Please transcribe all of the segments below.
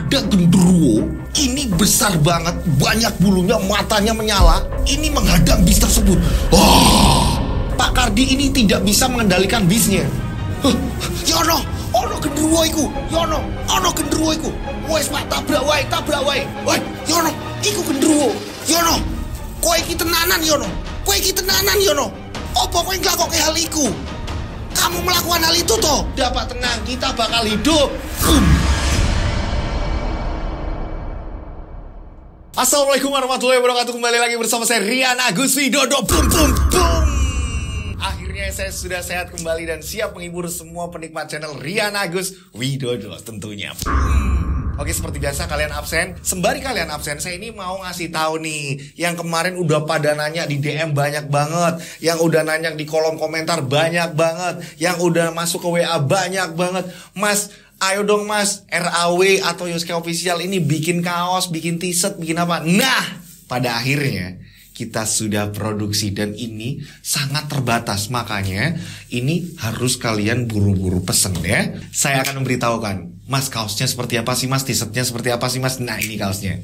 ada genderuwo. Ini besar banget, banyak bulunya, matanya menyala. Ini menghadang bis tersebut. Pak Kardi ini tidak bisa mengendalikan bisnya. Yono, ono genderuwo iku. Yono, ono genderuwo iku. Wes Pak, tabrak wae. Woi, Yono, iku genderuwo. Yono, kowe iki tenanan Yono. Apa kowe nglakokke hal iku? Kamu melakukan hal itu toh? Dapat tenang, kita bakal hidup. Assalamualaikum warahmatullahi wabarakatuh. Kembali lagi bersama saya Rian Agus Widodo. Akhirnya saya sudah sehat kembali dan siap menghibur semua penikmat channel Rian Agus Widodo tentunya. Oke, seperti biasa kalian absen. Sembari kalian absen, saya ini mau ngasih tahu nih, yang kemarin udah pada nanya di DM banyak banget, yang udah nanya di kolom komentar banyak banget, yang udah masuk ke WA banyak banget. Mas, ayo dong Mas, RAW atau Yosuke Official ini bikin kaos, bikin t-shirt, bikin apa. Nah, pada akhirnya kita sudah produksi dan ini sangat terbatas. Makanya ini harus kalian buru-buru pesen ya. Saya akan memberitahukan, Mas, kaosnya seperti apa sih Mas, t-shirtnya seperti apa sih Mas. Nah, ini kaosnya.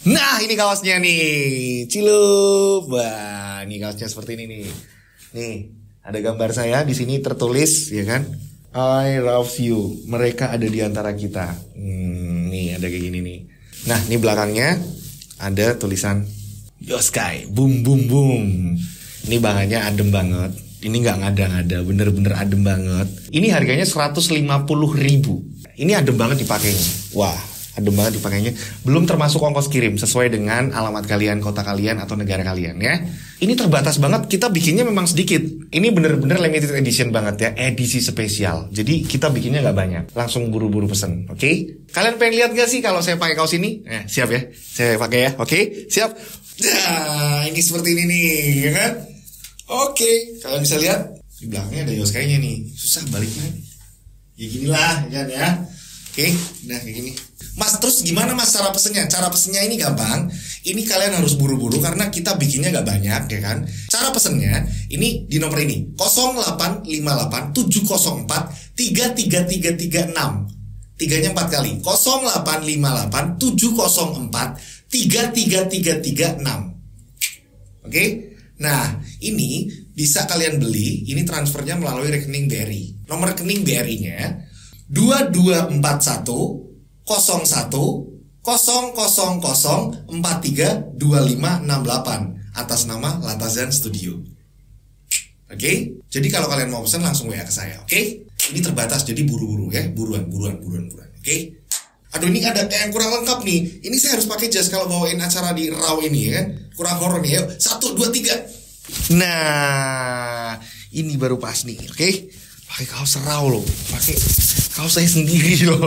Nah, ini kaosnya nih. Cilup. Wah, ini kaosnya seperti ini nih. Nih, ada gambar saya di sini tertulis ya kan. I love you. Mereka ada di antara kita. Nih ada kayak gini nih. Nah, ini belakangnya ada tulisan Yosuke, boom. Ini bahannya adem banget. Ini nggak ngada-ngada, bener-bener adem banget. Ini harganya 150.000. Ini adem banget dipakainya. Wah, adem banget dipakainya. Belum termasuk ongkos kirim sesuai dengan alamat kalian, kota kalian atau negara kalian ya. Ini terbatas banget. Kita bikinnya memang sedikit. Ini bener-bener limited edition banget ya, edisi spesial. Jadi kita bikinnya nggak banyak. Langsung buru-buru pesen, oke? Kalian pengen lihat gak sih kalau saya pakai kaos ini? Siap ya, saya pakai ya, oke? Siap. Nah, ini seperti ini nih, ya kan? Oke, kalian bisa lihat di belakangnya ada Yosuke-nya nih. Susah baliknya. Ya ginilah, ya kan ya. Oke, nah kayak gini. Mas, terus gimana Mas cara pesennya? Cara pesennya ini gampang. Ini kalian harus buru-buru karena kita bikinnya gak banyak, ya kan? Cara pesennya ini di nomor ini 0858 704 33336. Tiganya 4 kali. 0858 704 33336. Oke? Nah, ini bisa kalian beli. Ini transfernya melalui rekening BRI. Nomor rekening BRI-nya 2241 01 000 43 2568 atas nama Latazan Studio. Oke? Jadi kalau kalian mau pesan langsung WA ke saya, oke? Ini terbatas jadi buru-buru ya, buruan. Oke? Aduh, ini ada yang kurang lengkap nih. Ini saya harus pakai jas kalau bawain acara di RAW ini ya kan. Kurang horor nih. Yuk, 1, 2, 3. Nah, ini baru pas nih, oke? Pakai kaos RAW loh. Pakai kaos saya sendiri loh.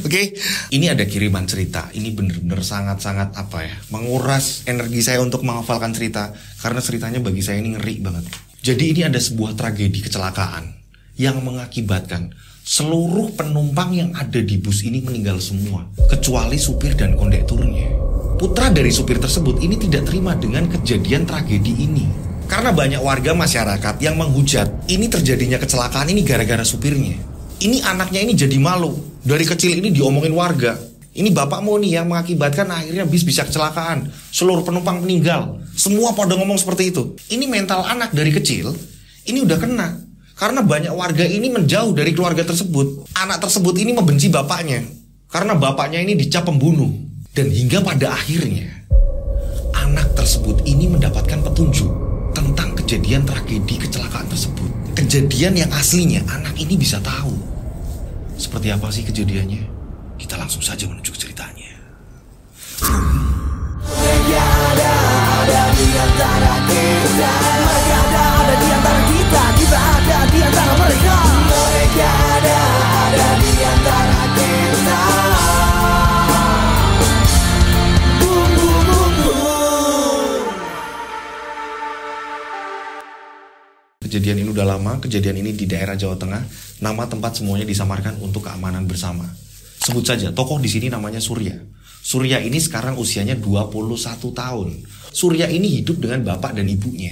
Oke? Ini ada kiriman cerita. Ini bener-bener sangat-sangat apa ya, menguras energi saya untuk menghafalkan cerita. Karena ceritanya bagi saya ini ngeri banget. Jadi ini ada sebuah tragedi kecelakaan yang mengakibatkan seluruh penumpang yang ada di bus ini meninggal semua, kecuali supir dan kondekturnya. Putra dari supir tersebut ini tidak terima dengan kejadian tragedi ini. Karena banyak warga masyarakat yang menghujat, ini terjadinya kecelakaan ini gara-gara supirnya. Ini anaknya ini jadi malu. Dari kecil ini diomongin warga. Ini bapakmu nih yang mengakibatkan akhirnya bis bisa kecelakaan. Seluruh penumpang meninggal. Semua pada ngomong seperti itu. Ini mental anak dari kecil, ini udah kena. Karena banyak warga ini menjauh dari keluarga tersebut. Anak tersebut ini membenci bapaknya. Karena bapaknya ini dicap pembunuh. Dan hingga pada akhirnya anak tersebut ini mendapatkan petunjuk tentang kejadian tragedi kecelakaan tersebut. Kejadian yang aslinya anak ini bisa tahu. Seperti apa sih kejadiannya? Kita langsung saja menuju ke ceritanya. Ada di antara kita. Ada di antara kita. Kita ada di antara mereka. Mereka ada di antara kita. Boom, boom, boom, boom. Kejadian ini udah lama. Kejadian ini di daerah Jawa Tengah. Nama tempat semuanya disamarkan untuk keamanan bersama. Sebut saja, tokoh di sini namanya Surya. Surya ini sekarang usianya 21 tahun. Surya ini hidup dengan bapak dan ibunya.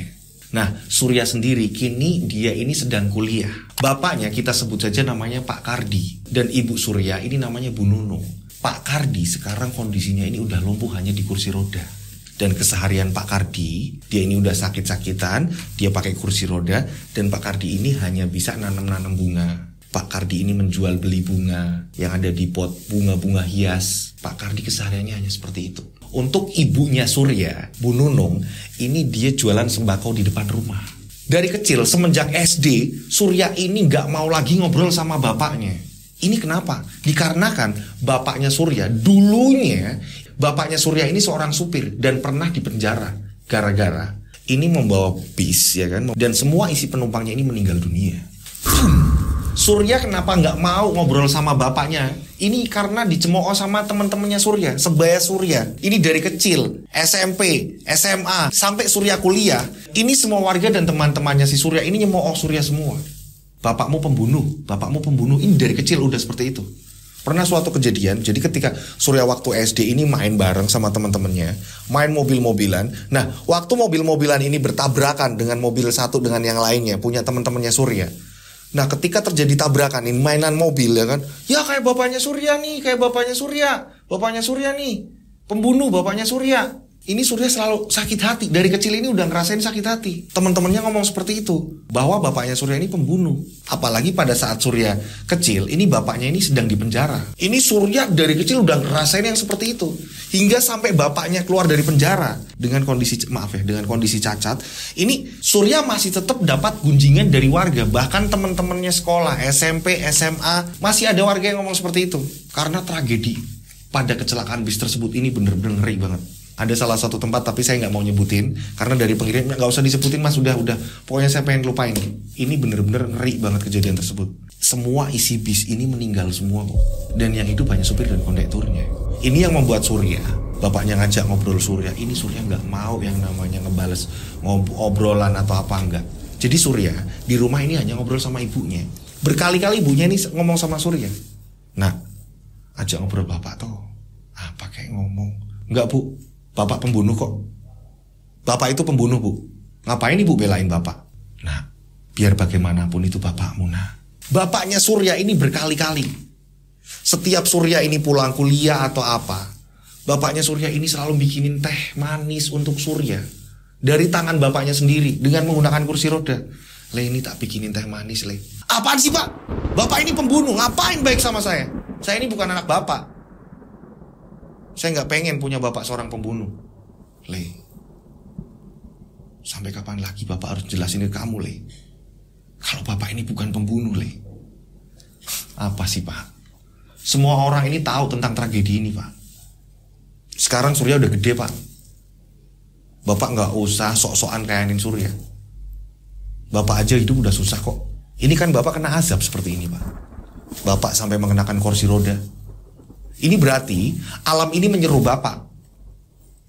Nah, Surya sendiri kini dia ini sedang kuliah. Bapaknya kita sebut saja namanya Pak Kardi. Dan ibu Surya ini namanya Bu Nunu. Pak Kardi sekarang kondisinya ini udah lumpuh hanya di kursi roda. Dan keseharian Pak Kardi, dia ini udah sakit-sakitan, dia pakai kursi roda, dan Pak Kardi ini hanya bisa nanam-nanam bunga. Pak Kardi ini menjual beli bunga yang ada di pot bunga-bunga hias. Pak Kardi kesehariannya hanya seperti itu. Untuk ibunya Surya, Bu Nunung, ini dia jualan sembako di depan rumah. Dari kecil, semenjak SD, Surya ini gak mau lagi ngobrol sama bapaknya. Ini kenapa? Dikarenakan bapaknya Surya, dulunya bapaknya Surya ini seorang supir dan pernah dipenjara gara-gara ini membawa bis, ya kan? Dan semua isi penumpangnya ini meninggal dunia. Surya kenapa nggak mau ngobrol sama bapaknya? Ini karena dicemooh sama teman-temannya Surya, sebaya Surya. Ini dari kecil, SMP, SMA, sampai Surya kuliah. Ini semua warga dan teman-temannya si Surya ini nyemooh Surya semua. Bapakmu pembunuh. Ini dari kecil udah seperti itu. Pernah suatu kejadian, jadi ketika Surya waktu SD ini main bareng sama teman-temannya, main mobil-mobilan. Nah, waktu mobil-mobilan ini bertabrakan dengan mobil satu dengan yang lainnya, punya teman-temannya Surya. Nah, ketika terjadi tabrakan ini, mainan mobil ya kan, ya kayak bapaknya Surya nih, bapaknya Surya nih, pembunuh bapaknya Surya. Ini Surya selalu sakit hati. Dari kecil ini udah ngerasain sakit hati. Teman-temannya ngomong seperti itu, bahwa bapaknya Surya ini pembunuh. Apalagi pada saat Surya kecil, ini bapaknya ini sedang dipenjara. Ini Surya dari kecil udah ngerasain yang seperti itu. Hingga sampai bapaknya keluar dari penjara dengan kondisi cacat. Ini Surya masih tetap dapat gunjingan dari warga. Bahkan teman-temannya sekolah, SMP, SMA, masih ada warga yang ngomong seperti itu. Karena tragedi pada kecelakaan bis tersebut ini bener-bener ngeri banget. Ada salah satu tempat tapi saya nggak mau nyebutin karena dari pengirim nggak usah disebutin mas, udah pokoknya saya pengen lupain. Ini bener-bener ngeri banget kejadian tersebut. Semua isi bis ini meninggal semua kok, dan yang hidup hanya supir dan kondekturnya. Ini yang membuat Surya, bapaknya ngajak ngobrol Surya, ini Surya nggak mau yang namanya ngebales obrolan atau apa enggak. Jadi Surya di rumah ini hanya ngobrol sama ibunya. Berkali-kali ibunya ini ngomong sama Surya, nak, ajak ngobrol bapak tuh. Apa kayak ngomong? Enggak bu, bapak pembunuh kok. Bapak itu pembunuh bu. Ngapain ibu belain bapak? Nah, biar bagaimanapun itu bapakmu nah. Bapaknya Surya ini berkali-kali, setiap Surya ini pulang kuliah atau apa, bapaknya Surya ini selalu bikinin teh manis untuk Surya. Dari tangan bapaknya sendiri dengan menggunakan kursi roda. Le, ini tak bikinin teh manis le. Apaan sih pak? Bapak ini pembunuh, ngapain baik sama saya? Saya ini bukan anak bapak. Saya nggak pengen punya bapak seorang pembunuh. Le, sampai kapan lagi bapak harus jelasin ke kamu le, kalau bapak ini bukan pembunuh le? Apa sih pak? Semua orang ini tahu tentang tragedi ini pak. Sekarang Surya udah gede pak. Bapak nggak usah sok-sokan kayanin Surya. Bapak aja hidup udah susah kok. Ini kan bapak kena azab seperti ini pak. Bapak sampai mengenakan kursi roda. Ini berarti alam ini menyeru bapak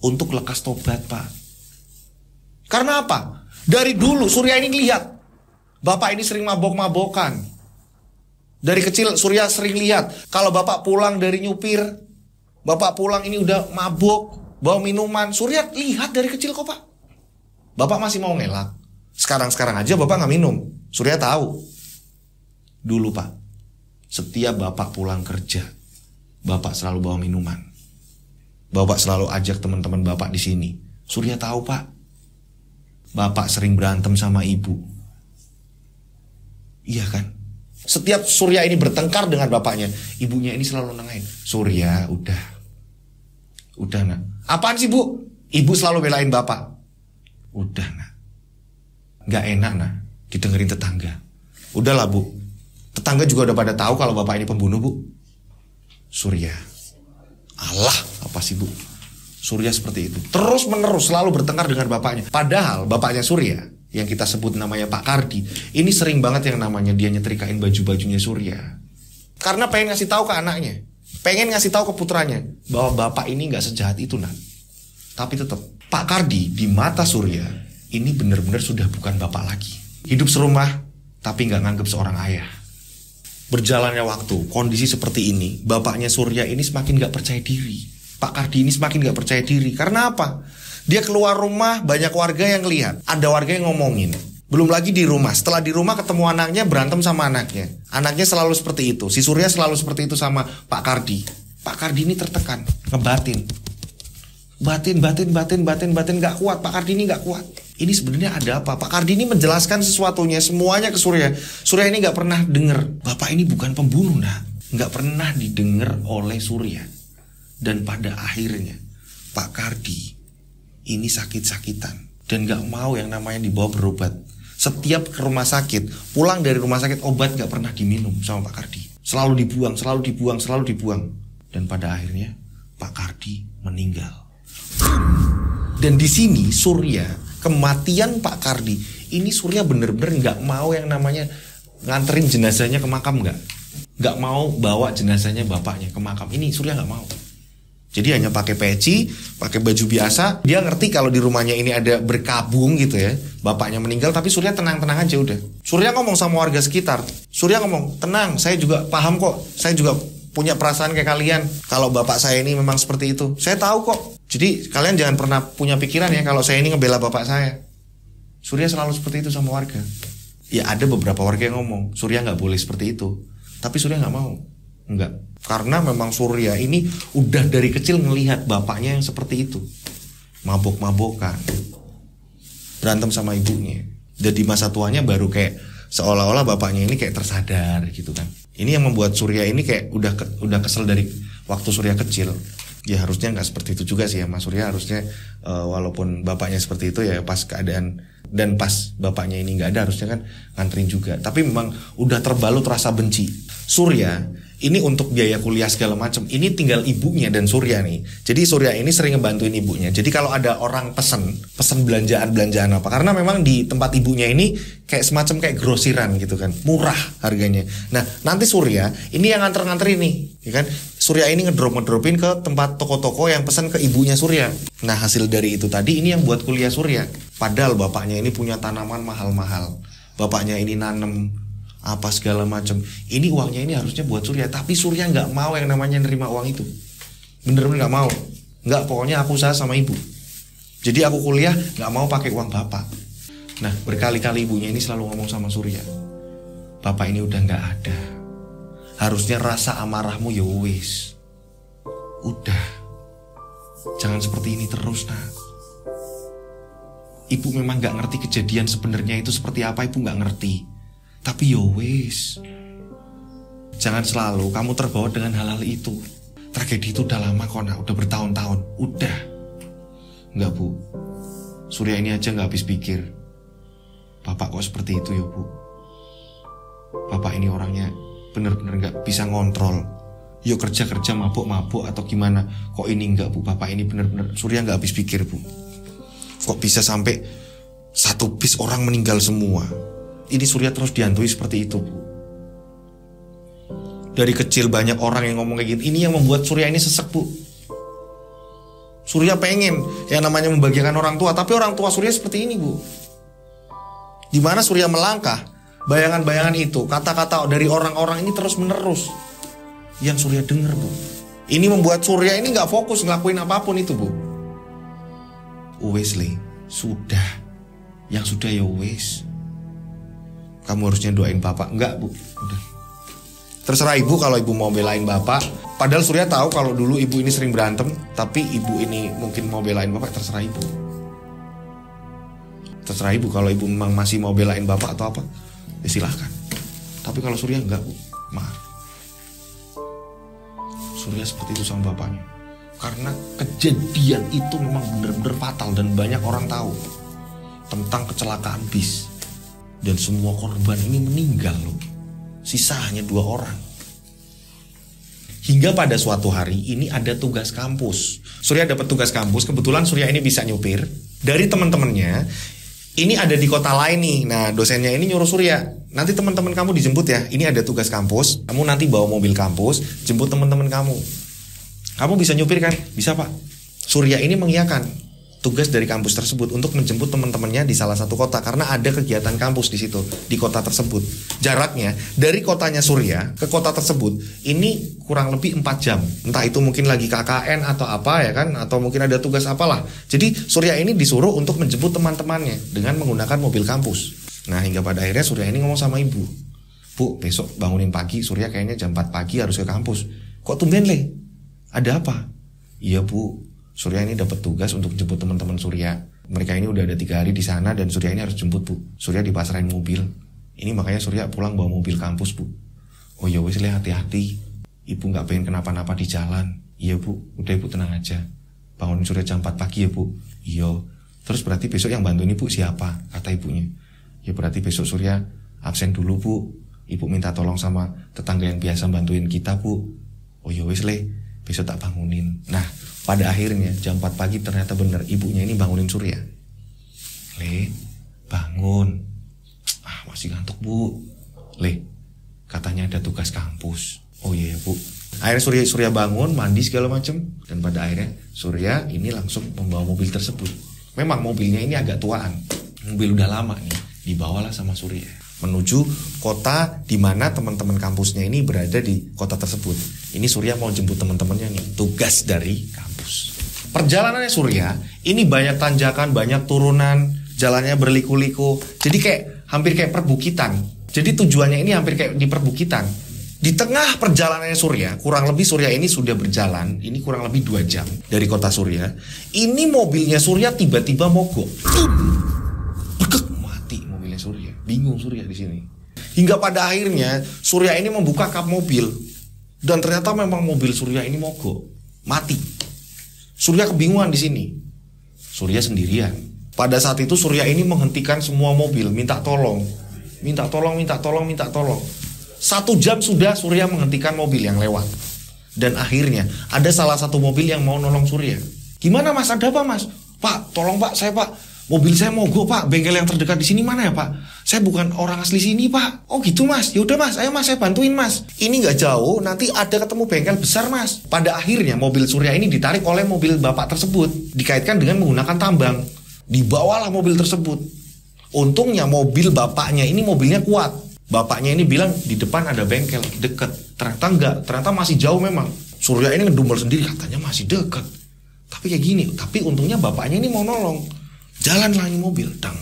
untuk lekas tobat pak. Karena apa? Dari dulu Surya ini lihat bapak ini sering mabok-mabokan. Dari kecil Surya sering lihat kalau bapak pulang dari nyupir, bapak pulang ini udah mabok, bawa minuman. Surya lihat dari kecil kok pak. Bapak masih mau ngelak. Sekarang aja bapak gak minum. Surya tahu. Dulu pak, setiap bapak pulang kerja, bapak selalu bawa minuman. Bapak selalu ajak teman-teman bapak di sini. Surya tahu pak, bapak sering berantem sama ibu. Iya kan? Setiap Surya ini bertengkar dengan bapaknya, ibunya ini selalu nengahin. Surya, udah nak. Apaan sih bu? Ibu selalu belain bapak. Udah nak. Gak enak nak didengerin tetangga. Udahlah bu, tetangga juga udah pada tahu kalau bapak ini pembunuh bu. Surya, Allah, apa sih bu? Surya seperti itu, terus menerus selalu bertengkar dengan bapaknya. Padahal bapaknya Surya, yang kita sebut namanya Pak Kardi, ini sering banget yang namanya dia nyetrikain baju-bajunya Surya. Karena pengen ngasih tahu ke anaknya, pengen ngasih tahu ke putranya bahwa bapak ini nggak sejahat itu nak. Tapi tetap Pak Kardi di mata Surya ini benar-benar sudah bukan bapak lagi. Hidup serumah tapi nggak nganggep seorang ayah. Berjalannya waktu, kondisi seperti ini, bapaknya Surya ini semakin gak percaya diri. Pak Kardi ini semakin gak percaya diri. Karena apa? Dia keluar rumah, banyak warga yang lihat. Ada warga yang ngomongin. Belum lagi di rumah. Setelah di rumah ketemu anaknya, berantem sama anaknya. Anaknya selalu seperti itu. Si Surya selalu seperti itu sama Pak Kardi. Pak Kardi ini tertekan, ngebatin. Batin, gak kuat. Pak Kardi ini gak kuat. Ini sebenarnya ada apa? Pak Kardi ini menjelaskan sesuatunya, semuanya ke Surya. Surya ini gak pernah dengar. Bapak ini bukan pembunuh, nak. Gak pernah didengar oleh Surya. Dan pada akhirnya, Pak Kardi ini sakit-sakitan. Dan gak mau yang namanya dibawa berobat. Setiap ke rumah sakit, pulang dari rumah sakit, obat gak pernah diminum sama Pak Kardi. Selalu dibuang. Dan pada akhirnya, Pak Kardi meninggal. Dan di sini Surya, kematian Pak Kardi ini Surya bener-bener nggak mau yang namanya nganterin jenazahnya ke makam, nggak mau bawa jenazahnya bapaknya ke makam. Ini Surya nggak mau. Jadi hanya pakai peci, pakai baju biasa. Dia ngerti kalau di rumahnya ini ada berkabung gitu ya, bapaknya meninggal. Tapi Surya tenang-tenang aja udah. Surya ngomong sama warga sekitar. Surya ngomong, tenang, saya juga paham kok. Saya juga punya perasaan kayak kalian. Kalau bapak saya ini memang seperti itu, saya tahu kok. Jadi kalian jangan pernah punya pikiran ya kalau saya ini ngebela bapak saya. Surya selalu seperti itu sama warga. Ya ada beberapa warga yang ngomong Surya nggak boleh seperti itu, tapi Surya nggak mau. Enggak, karena memang Surya ini udah dari kecil ngelihat bapaknya yang seperti itu, mabok-mabokan, berantem sama ibunya. Dan di masa tuanya baru kayak seolah-olah bapaknya ini kayak tersadar gitu kan. Ini yang membuat Surya ini kayak udah kesel dari waktu Surya kecil. Ya harusnya nggak seperti itu juga sih ya Mas Surya. Harusnya walaupun bapaknya seperti itu ya pas keadaan dan pas bapaknya ini nggak ada harusnya kan nganterin juga. Tapi memang udah terbalut rasa benci. Surya ini untuk biaya kuliah segala macam ini tinggal ibunya dan Surya nih. Jadi Surya ini sering ngebantuin ibunya. Jadi kalau ada orang pesen belanjaan apa, karena memang di tempat ibunya ini kayak semacam kayak grosiran gitu kan, murah harganya. Nah nanti Surya ini yang nganter ini, ya kan? Surya ini ngedropin ke tempat toko-toko yang pesan ke ibunya Surya. Nah hasil dari itu tadi ini yang buat kuliah Surya. Padahal bapaknya ini punya tanaman mahal-mahal. Bapaknya ini nanem apa segala macam. Ini uangnya ini harusnya buat Surya, tapi Surya nggak mau yang namanya nerima uang itu. Bener-bener nggak mau. Nggak, pokoknya aku usaha sama ibu. Jadi aku kuliah nggak mau pakai uang bapak. Nah berkali-kali ibunya ini selalu ngomong sama Surya, bapak ini udah nggak ada. Harusnya rasa amarahmu ya wis. Udah. Jangan seperti ini terus, nak. Ibu memang nggak ngerti kejadian sebenarnya itu seperti apa, ibu nggak ngerti. Tapi ya wis. Jangan selalu kamu terbawa dengan hal-hal itu. Tragedi itu udah lama kok, nak. Udah bertahun-tahun. Udah. Enggak, Bu. Surya ini aja nggak habis pikir. Bapak kok seperti itu ya, Bu. Bapak ini orangnya bener-bener gak bisa ngontrol. Yuk kerja-kerja mabuk-mabuk atau gimana. Kok ini enggak, Bu? Bapak ini bener-bener Surya gak habis pikir, Bu. Kok bisa sampai satu bis orang meninggal semua. Ini Surya terus dihantui seperti itu, Bu. Dari kecil banyak orang yang ngomong kayak gitu. Ini yang membuat Surya ini sesek, Bu. Surya pengen yang namanya membahagiakan orang tua, tapi orang tua Surya seperti ini, Bu. Dimana Surya melangkah, bayangan-bayangan itu, kata-kata dari orang-orang ini terus menerus yang Surya dengar, Bu. Ini membuat Surya ini gak fokus ngelakuin apapun itu, Bu. Wes, sudah. Yang sudah ya wes. Kamu harusnya doain bapak. Enggak, Bu. Udah. Terserah ibu kalau ibu mau belain bapak. Padahal Surya tahu kalau dulu ibu ini sering berantem, tapi ibu ini mungkin mau belain bapak, terserah ibu. Terserah ibu kalau ibu memang masih mau belain bapak atau apa, ya silahkan. Tapi kalau Surya enggak, Bu. Maaf. Surya seperti itu sama bapaknya. Karena kejadian itu memang benar-benar fatal dan banyak orang tahu tentang kecelakaan bis. Dan semua korban ini meninggal loh. Sisa hanya 2 orang. Hingga pada suatu hari ini ada tugas kampus. Surya dapat tugas kampus. Kebetulan Surya ini bisa nyupir. Dari teman-temannya, ini ada di kota lain nih. Nah dosennya ini nyuruh Surya, nanti teman-teman kamu dijemput ya. Ini ada tugas kampus. Kamu nanti bawa mobil kampus, jemput teman-teman kamu. Kamu bisa nyupir kan? Bisa, Pak. Surya ini mengiyakan tugas dari kampus tersebut untuk menjemput teman-temannya di salah satu kota karena ada kegiatan kampus di situ, di kota tersebut. Jaraknya dari kotanya Surya ke kota tersebut ini kurang lebih 4 jam. Entah itu mungkin lagi KKN atau apa ya kan, atau mungkin ada tugas apalah. Jadi Surya ini disuruh untuk menjemput teman-temannya dengan menggunakan mobil kampus. Nah hingga pada akhirnya Surya ini ngomong sama ibu, Bu, besok bangunin pagi, Surya kayaknya jam 4 pagi harus ke kampus. Kok tumben, Ada apa? Iya Bu, Surya ini dapat tugas untuk jemput teman-teman Surya. Mereka ini udah ada 3 hari di sana dan Surya ini harus jemput Bu. Surya dipasrahin mobil. Ini makanya Surya pulang bawa mobil kampus Bu. Oh ya wes, hati-hati. Ibu nggak pengen kenapa-napa di jalan. Iya Bu, udah Ibu tenang aja. Bangunin Surya jam 4 pagi ya Bu. Iya. Terus berarti besok yang bantuin Ibu siapa? Kata ibunya. Ya berarti besok Surya absen dulu Bu. Ibu minta tolong sama tetangga yang biasa bantuin kita Bu. Oh ya wes besok tak bangunin. Nah pada akhirnya jam 4 pagi ternyata bener ibunya ini bangunin Surya. Bangun. Masih ngantuk Bu. Katanya ada tugas kampus. Oh iya Bu. Akhirnya Surya bangun, mandi segala macem. Dan pada akhirnya Surya ini langsung membawa mobil tersebut. Memang mobilnya ini agak tuaan. Mobil udah lama nih. Dibawalah sama Surya menuju kota di mana teman-teman kampusnya ini berada di kota tersebut. Ini Surya mau jemput teman-temannya nih, tugas dari kampus. Perjalanannya Surya ini banyak tanjakan, banyak turunan, jalannya berliku-liku. Jadi hampir kayak perbukitan. Jadi tujuannya ini hampir kayak di perbukitan. Di tengah perjalanannya Surya, kurang lebih Surya ini sudah berjalan, ini kurang lebih 2 jam dari kota Surya. Ini mobilnya Surya tiba-tiba mogok. Mati mobilnya Surya. Bingung Surya di sini. Hingga pada akhirnya Surya ini membuka kap mobil dan ternyata memang mobil Surya ini mogok, mati. Surya kebingungan di sini. Surya sendirian. Pada saat itu Surya ini menghentikan semua mobil, minta tolong. 1 jam sudah Surya menghentikan mobil yang lewat. Dan akhirnya ada salah satu mobil yang mau nolong Surya. Gimana Mas, ada apa Mas? Pak, tolong Pak, mobil saya mogok Pak, bengkel yang terdekat di sini mana ya Pak? Saya bukan orang asli sini Pak. Oh gitu Mas, yaudah Mas, ayo Mas saya bantuin Mas. Ini gak jauh, nanti ada ketemu bengkel besar Mas. Pada akhirnya mobil Surya ini ditarik oleh mobil bapak tersebut, dikaitkan dengan menggunakan tambang. Dibawalah mobil tersebut. Untungnya mobil bapaknya ini mobilnya kuat. Bapaknya ini bilang di depan ada bengkel deket. Ternyata enggak, ternyata masih jauh memang. Surya ini ngedumel sendiri, katanya masih deket. Tapi kayak gini, tapi untungnya bapaknya ini mau nolong. Jalanlah ini mobil, dang.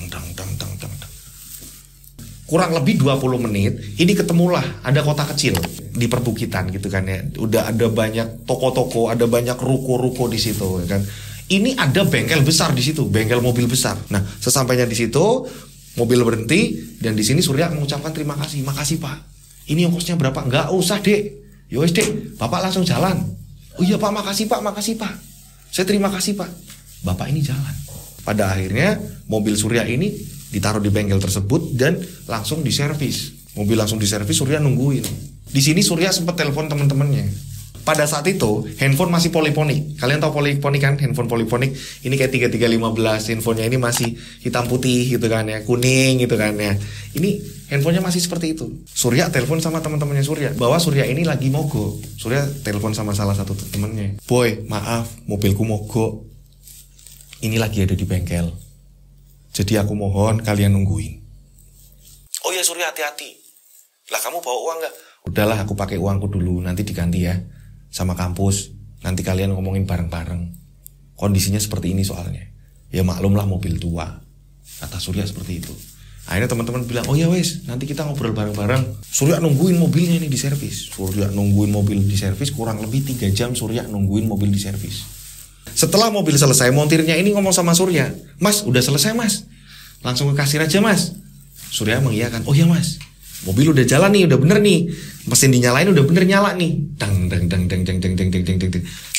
Kurang lebih 20 menit, ini ketemulah ada kota kecil di perbukitan gitu kan ya. Udah ada banyak toko-toko, ada banyak ruko-ruko di situ ya kan. Ini ada bengkel besar di situ, bengkel mobil besar. Nah, sesampainya di situ, mobil berhenti dan di sini Surya mengucapkan terima kasih. Makasih Pak. Ini ongkosnya berapa? Enggak usah Dek. Yowes Dek, Bapak langsung jalan. Oh iya Pak, makasih Pak. Saya terima kasih Pak. Bapak ini jalan. Pada akhirnya mobil Surya ini ditaruh di bengkel tersebut dan langsung diservis. Mobil langsung diservis, Surya nungguin. Di sini Surya sempat telepon teman-temannya. Pada saat itu handphone masih poliponik. Kalian tahu poliponik kan? Handphone poliponik ini kayak 3315. Handphonenya ini masih hitam putih gitu kan ya, kuning gitu kan ya. Ini handphonenya masih seperti itu. Surya telepon sama teman-temannya Surya bahwa Surya ini lagi mogok. Surya telepon sama salah satu temannya. Boy, maaf, mobilku mogok. Ini lagi ada di bengkel. Jadi aku mohon kalian nungguin. Oh ya Surya, hati-hati. Lah kamu bawa uang gak? Udahlah aku pakai uangku dulu, nanti diganti ya sama kampus. Nanti kalian ngomongin bareng-bareng. Kondisinya seperti ini soalnya. Ya maklumlah mobil tua. Kata Surya seperti itu. Akhirnya teman-teman bilang, oh ya wes, nanti kita ngobrol bareng-bareng. Surya nungguin mobilnya ini diservis. Surya nungguin mobil diservis kurang lebih 3 jam Surya nungguin mobil diservis. Setelah mobil selesai, montirnya ini ngomong sama Surya, Mas, udah selesai Mas, langsung ke kasir aja Mas. Surya mengiyakan, oh ya Mas, mobil udah jalan nih, udah bener nih, mesin dinyalain udah bener nyala nih, dang.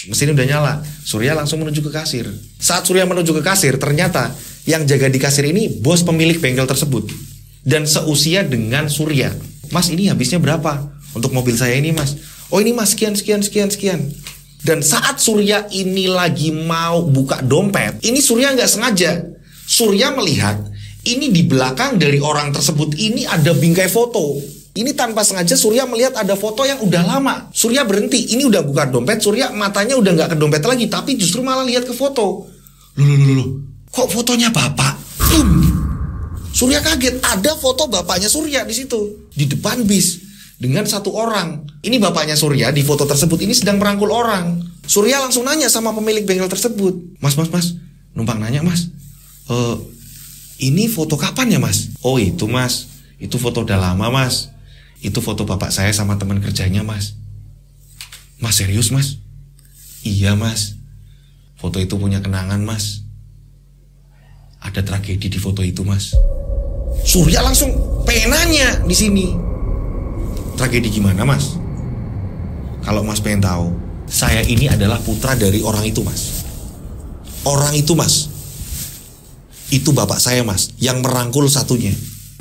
Mesin udah nyala. Surya langsung menuju ke kasir. Saat Surya menuju ke kasir, ternyata yang jaga di kasir ini bos pemilik bengkel tersebut dan seusia dengan Surya. Mas, ini habisnya berapa untuk mobil saya ini Mas? Oh ini Mas, sekian. Dan saat Surya ini lagi mau buka dompet, ini Surya nggak sengaja. Surya melihat ini di belakang dari orang tersebut ini ada bingkai foto. Ini tanpa sengaja Surya melihat ada foto yang udah lama. Surya berhenti, ini udah buka dompet, Surya matanya udah nggak ke dompet lagi, tapi justru malah lihat ke foto. Loh, kok fotonya bapak? Surya kaget, ada foto bapaknya Surya di situ, di depan bis. Dengan 1 orang. Ini bapaknya Surya di foto tersebut ini sedang merangkul orang. Surya langsung nanya sama pemilik bengkel tersebut. Mas, numpang nanya Mas, ini foto kapan ya Mas? Oh itu Mas, itu foto udah lama Mas. Itu foto bapak saya sama teman kerjanya Mas. Mas serius Mas? Iya mas, foto itu punya kenangan mas. Ada tragedi di foto itu mas. Surya langsung pengen nanya di sini. Tragedi gimana mas? Kalau mas pengen tahu, saya ini adalah putra dari orang itu mas. Orang itu mas, itu bapak saya mas, yang merangkul satunya.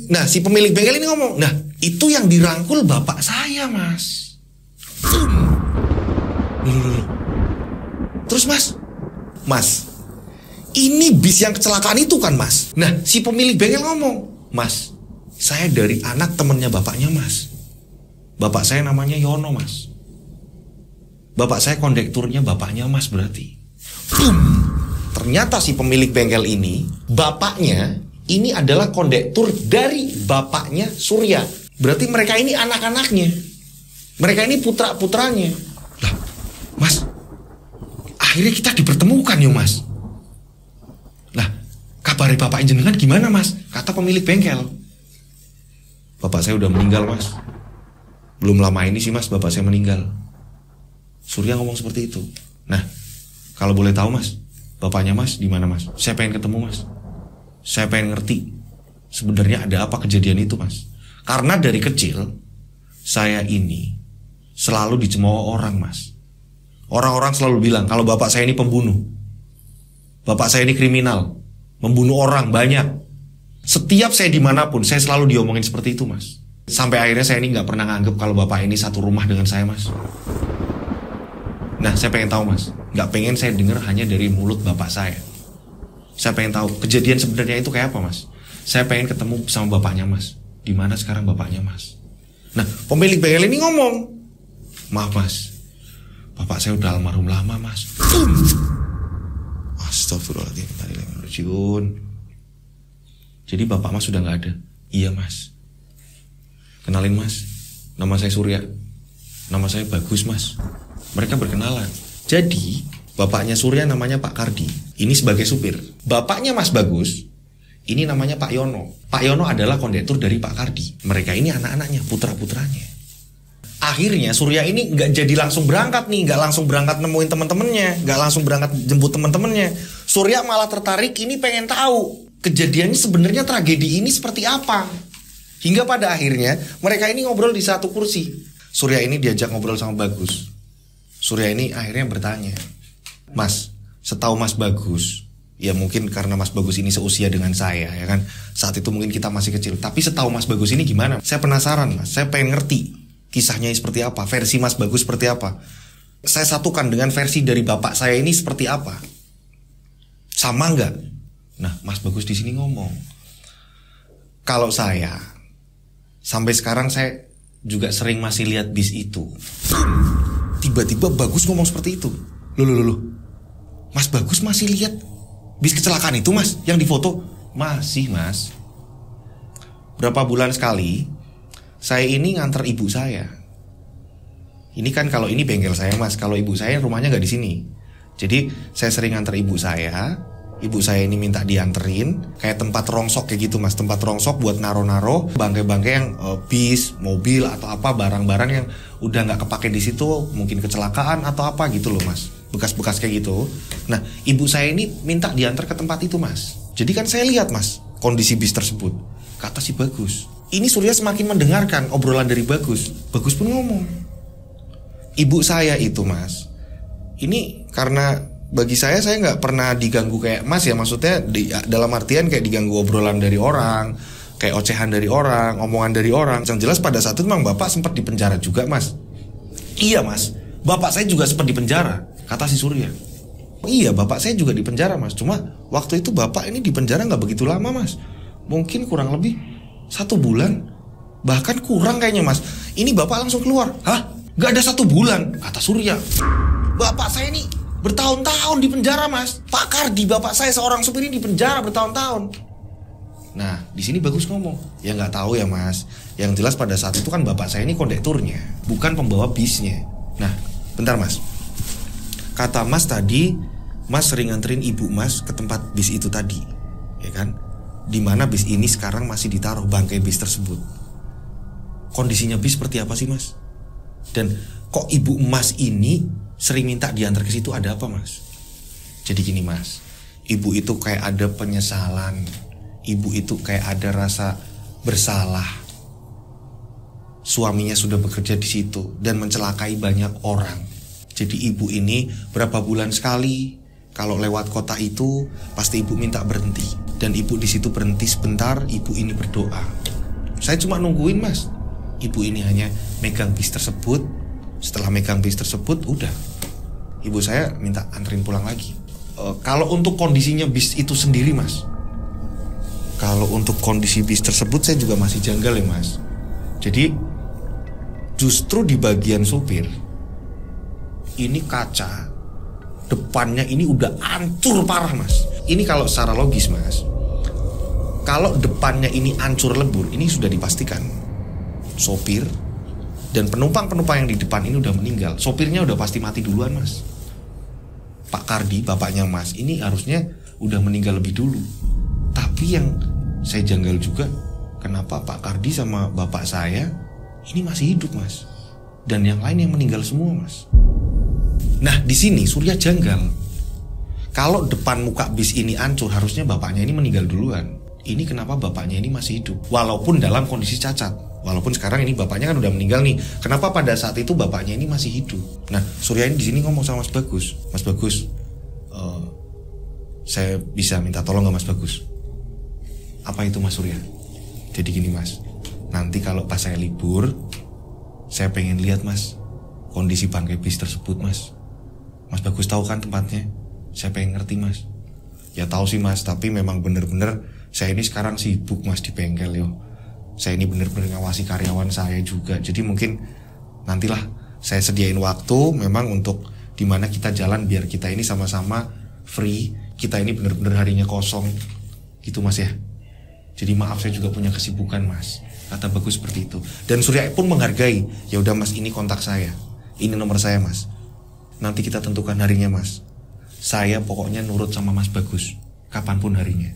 Nah si pemilik bengkel ini ngomong, nah itu yang dirangkul bapak saya mas. Terus mas, ini bis yang kecelakaan itu kan mas. Nah si pemilik bengkel ngomong, mas, saya dari anak temennya bapaknya mas. Bapak saya namanya Yono mas. Bapak saya kondekturnya bapaknya mas berarti. Ternyata si pemilik bengkel ini, bapaknya ini adalah kondektur dari bapaknya Surya. Berarti mereka ini anak-anaknya. Mereka ini putra-putranya. Lah, mas, akhirnya kita dipertemukan yuk mas. Lah, kabar bapak jenengan gimana mas? Kata pemilik bengkel. Bapak saya udah meninggal mas. Belum lama ini sih mas bapak saya meninggal. Surya ngomong seperti itu. Nah, kalau boleh tahu mas, bapaknya mas di mana mas? Saya pengen ketemu mas. Saya pengen ngerti sebenarnya ada apa kejadian itu mas. Karena dari kecil saya ini selalu dicemooh orang mas. Orang-orang selalu bilang kalau bapak saya ini pembunuh. Bapak saya ini kriminal, membunuh orang banyak. Setiap saya dimanapun saya selalu diomongin seperti itu mas. Sampai akhirnya saya ini gak pernah nganggep kalau bapak ini satu rumah dengan saya mas. Nah saya pengen tahu mas, gak pengen saya dengar hanya dari mulut bapak saya. Saya pengen tahu kejadian sebenarnya itu kayak apa mas. Saya pengen ketemu sama bapaknya mas. Di mana sekarang bapaknya mas? Nah pemilik bengkel ini ngomong, maaf mas, bapak saya udah almarhum lama mas. Astagfirullahaladzim. Jadi bapak mas sudah gak ada? Iya mas. Kenalin mas, nama saya Surya. Nama saya Bagus mas. Mereka berkenalan. Jadi bapaknya Surya namanya Pak Kardi. Ini sebagai supir. Bapaknya Mas Bagus ini namanya Pak Yono. Pak Yono adalah kondektur dari Pak Kardi. Mereka ini anak-anaknya, putra-putranya. Akhirnya Surya ini nggak jadi langsung berangkat nih, nggak langsung berangkat nemuin teman-temannya, nggak langsung berangkat jemput teman-temannya. Surya malah tertarik ini pengen tahu kejadiannya sebenarnya tragedi ini seperti apa. Hingga pada akhirnya mereka ini ngobrol di satu kursi. Surya ini diajak ngobrol sama Bagus. Surya ini akhirnya bertanya, mas, setahu Mas Bagus, ya mungkin karena Mas Bagus ini seusia dengan saya, ya kan, saat itu mungkin kita masih kecil. Tapi setahu Mas Bagus ini gimana? Saya penasaran mas, saya pengen ngerti kisahnya seperti apa, versi Mas Bagus seperti apa. Saya satukan dengan versi dari bapak saya ini seperti apa, sama nggak? Nah Mas Bagus di sini ngomong, kalau saya sampai sekarang saya juga sering masih lihat bis itu. Tiba-tiba Bagus ngomong seperti itu. Loh. Mas Bagus masih lihat bis kecelakaan itu mas, yang difoto? Masih mas. Berapa bulan sekali saya ini nganter ibu saya. Ini kan kalau ini bengkel saya mas, kalau ibu saya rumahnya nggak di sini. Jadi saya sering nganter ibu saya. Ibu saya ini minta dianterin kayak tempat rongsok kayak gitu mas, tempat rongsok buat naro-naro bangkai-bangkai yang bis, mobil atau apa, barang-barang yang udah nggak kepake di situ, mungkin kecelakaan atau apa gitu loh mas, bekas-bekas kayak gitu. Nah ibu saya ini minta diantar ke tempat itu mas. Jadi kan saya lihat mas kondisi bis tersebut. Kata si Bagus, ini Surya semakin mendengarkan obrolan dari Bagus. Bagus pun ngomong, ibu saya itu mas, ini karena bagi saya nggak pernah diganggu kayak mas ya, maksudnya dalam artian kayak diganggu obrolan dari orang, kayak ocehan dari orang, omongan dari orang. Yang jelas pada saat itu memang bapak sempat dipenjara juga mas. Iya mas, bapak saya juga sempat dipenjara, kata si Surya. Iya bapak saya juga dipenjara mas, cuma waktu itu bapak ini dipenjara nggak begitu lama mas, mungkin kurang lebih 1 bulan, bahkan kurang kayaknya mas. Ini bapak langsung keluar. Hah? Nggak ada 1 bulan, kata Surya. Bapak saya ini bertahun-tahun di penjara mas. Pak Kardi, bapak saya seorang supir ini di penjara bertahun-tahun. Nah di sini Bagus ngomong, ya nggak tahu ya mas. Yang jelas pada saat itu kan bapak saya ini kondekturnya, bukan pembawa bisnya. Nah bentar mas, kata mas tadi mas sering nganterin ibu mas ke tempat bis itu tadi, ya kan? Dimana bis ini sekarang masih ditaruh bangkai bis tersebut. Kondisinya bis seperti apa sih mas? Dan kok ibu mas ini sering minta diantar ke situ ada apa mas? Jadi gini mas, ibu itu kayak ada penyesalan, ibu itu kayak ada rasa bersalah. Suaminya sudah bekerja di situ dan mencelakai banyak orang. Jadi ibu ini berapa bulan sekali kalau lewat kota itu pasti ibu minta berhenti. Dan ibu di situ berhenti sebentar, ibu ini berdoa. Saya cuma nungguin mas. Ibu ini hanya megang bis tersebut. Setelah megang bis tersebut, udah. Ibu saya minta anterin pulang lagi. Kalau untuk kondisinya bis itu sendiri mas, kalau untuk kondisi bis tersebut saya juga masih janggal ya mas. Jadi justru di bagian supir ini kaca depannya ini udah hancur parah mas. Ini kalau secara logis mas, kalau depannya ini hancur lebur, ini sudah dipastikan sopir dan penumpang-penumpang yang di depan ini udah meninggal. Sopirnya udah pasti mati duluan mas. Pak Kardi, bapaknya mas, ini harusnya udah meninggal lebih dulu. Tapi yang saya janggal juga, kenapa Pak Kardi sama bapak saya ini masih hidup mas, dan yang lain yang meninggal semua mas. Nah di sini Surya janggal. Kalau depan muka bis ini hancur, harusnya bapaknya ini meninggal duluan. Ini kenapa bapaknya ini masih hidup, walaupun dalam kondisi cacat. Walaupun sekarang ini bapaknya kan udah meninggal nih. Kenapa pada saat itu bapaknya ini masih hidup? Nah Surya ini di sini ngomong sama Mas Bagus. Mas Bagus, saya bisa minta tolong nggak Mas Bagus? Apa itu Mas Surya? Jadi gini mas, nanti kalau pas saya libur, saya pengen lihat mas kondisi bangkai bis tersebut mas. Mas Bagus tahu kan tempatnya? Saya pengen ngerti mas. Ya tahu sih mas, tapi memang bener-bener saya ini sekarang sibuk mas di bengkel yo. Saya ini bener-bener ngawasi karyawan saya juga. Jadi mungkin nantilah saya sediain waktu memang untuk dimana kita jalan biar kita ini sama-sama free. Kita ini bener-bener harinya kosong gitu mas ya. Jadi maaf saya juga punya kesibukan mas, kata Bagus seperti itu. Dan Surya pun menghargai. Ya udah mas, ini kontak saya, ini nomor saya mas. Nanti kita tentukan harinya mas. Saya pokoknya nurut sama Mas Bagus kapanpun harinya.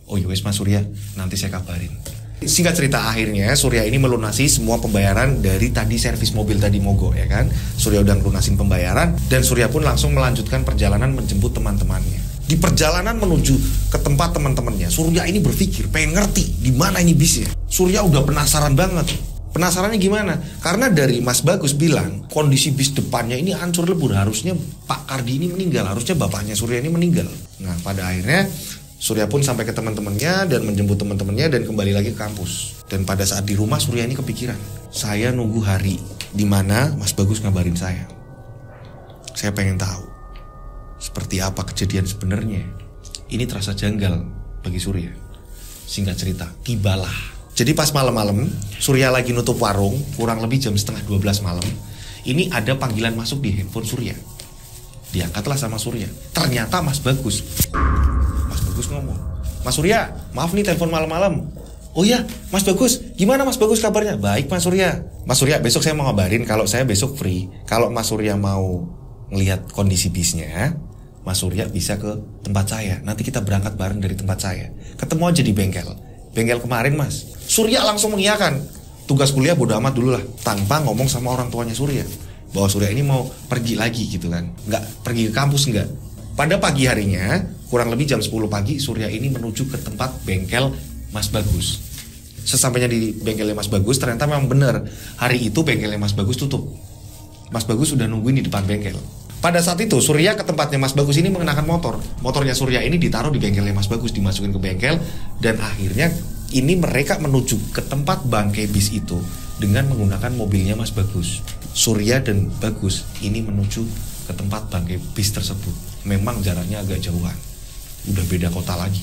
Oh ya wes Mas Surya, nanti saya kabarin. Singkat cerita akhirnya Surya ini melunasi semua pembayaran dari tadi servis mobil tadi mogok ya kan. Surya udah lunasin pembayaran dan Surya pun langsung melanjutkan perjalanan menjemput teman-temannya. Di perjalanan menuju ke tempat teman-temannya, Surya ini berpikir pengen ngerti di mana ini bisnya. Surya udah penasaran banget. Penasarannya gimana? Karena dari Mas Bagus bilang kondisi bis depannya ini hancur lebur. Harusnya Pak Kardi ini meninggal, harusnya bapaknya Surya ini meninggal. Nah pada akhirnya Surya pun sampai ke teman-temannya dan menjemput teman-temannya dan kembali lagi ke kampus. Dan pada saat di rumah Surya ini kepikiran, saya nunggu hari di mana Mas Bagus ngabarin saya. Saya pengen tahu seperti apa kejadian sebenarnya. Ini terasa janggal bagi Surya. Singkat cerita, tibalah. Jadi pas malam-malam Surya lagi nutup warung, kurang lebih jam 11:30 malam. Ini ada panggilan masuk di handphone Surya. Diangkatlah sama Surya. Ternyata Mas Bagus. Mas Bagus ngomong, Mas Surya, maaf nih telepon malam-malam. Oh ya, Mas Bagus, gimana Mas Bagus kabarnya? Baik Mas Surya. Mas Surya, besok saya mau ngabarin kalau saya besok free. Kalau Mas Surya mau ngelihat kondisi bisnya, Mas Surya bisa ke tempat saya. Nanti kita berangkat bareng dari tempat saya. Ketemu aja di bengkel. Bengkel kemarin Mas. Surya langsung mengiyakan. Tugas kuliah bodo amat dulu lah, tanpa ngomong sama orang tuanya Surya bahwa Surya ini mau pergi lagi gitu kan. Nggak pergi ke kampus, nggak. Pada pagi harinya, kurang lebih jam 10 pagi, Surya ini menuju ke tempat bengkel Mas Bagus. Sesampainya di bengkelnya Mas Bagus, ternyata memang benar hari itu bengkelnya Mas Bagus tutup. Mas Bagus sudah nungguin di depan bengkel. Pada saat itu Surya ke tempatnya Mas Bagus ini mengenakan motor. Motornya Surya ini ditaruh di bengkelnya Mas Bagus, dimasukin ke bengkel. Dan akhirnya ini mereka menuju ke tempat bangkai bis itu dengan menggunakan mobilnya Mas Bagus. Surya dan Bagus ini menuju ke tempat bangkai bis tersebut. Memang jaraknya agak jauhan, udah beda kota lagi.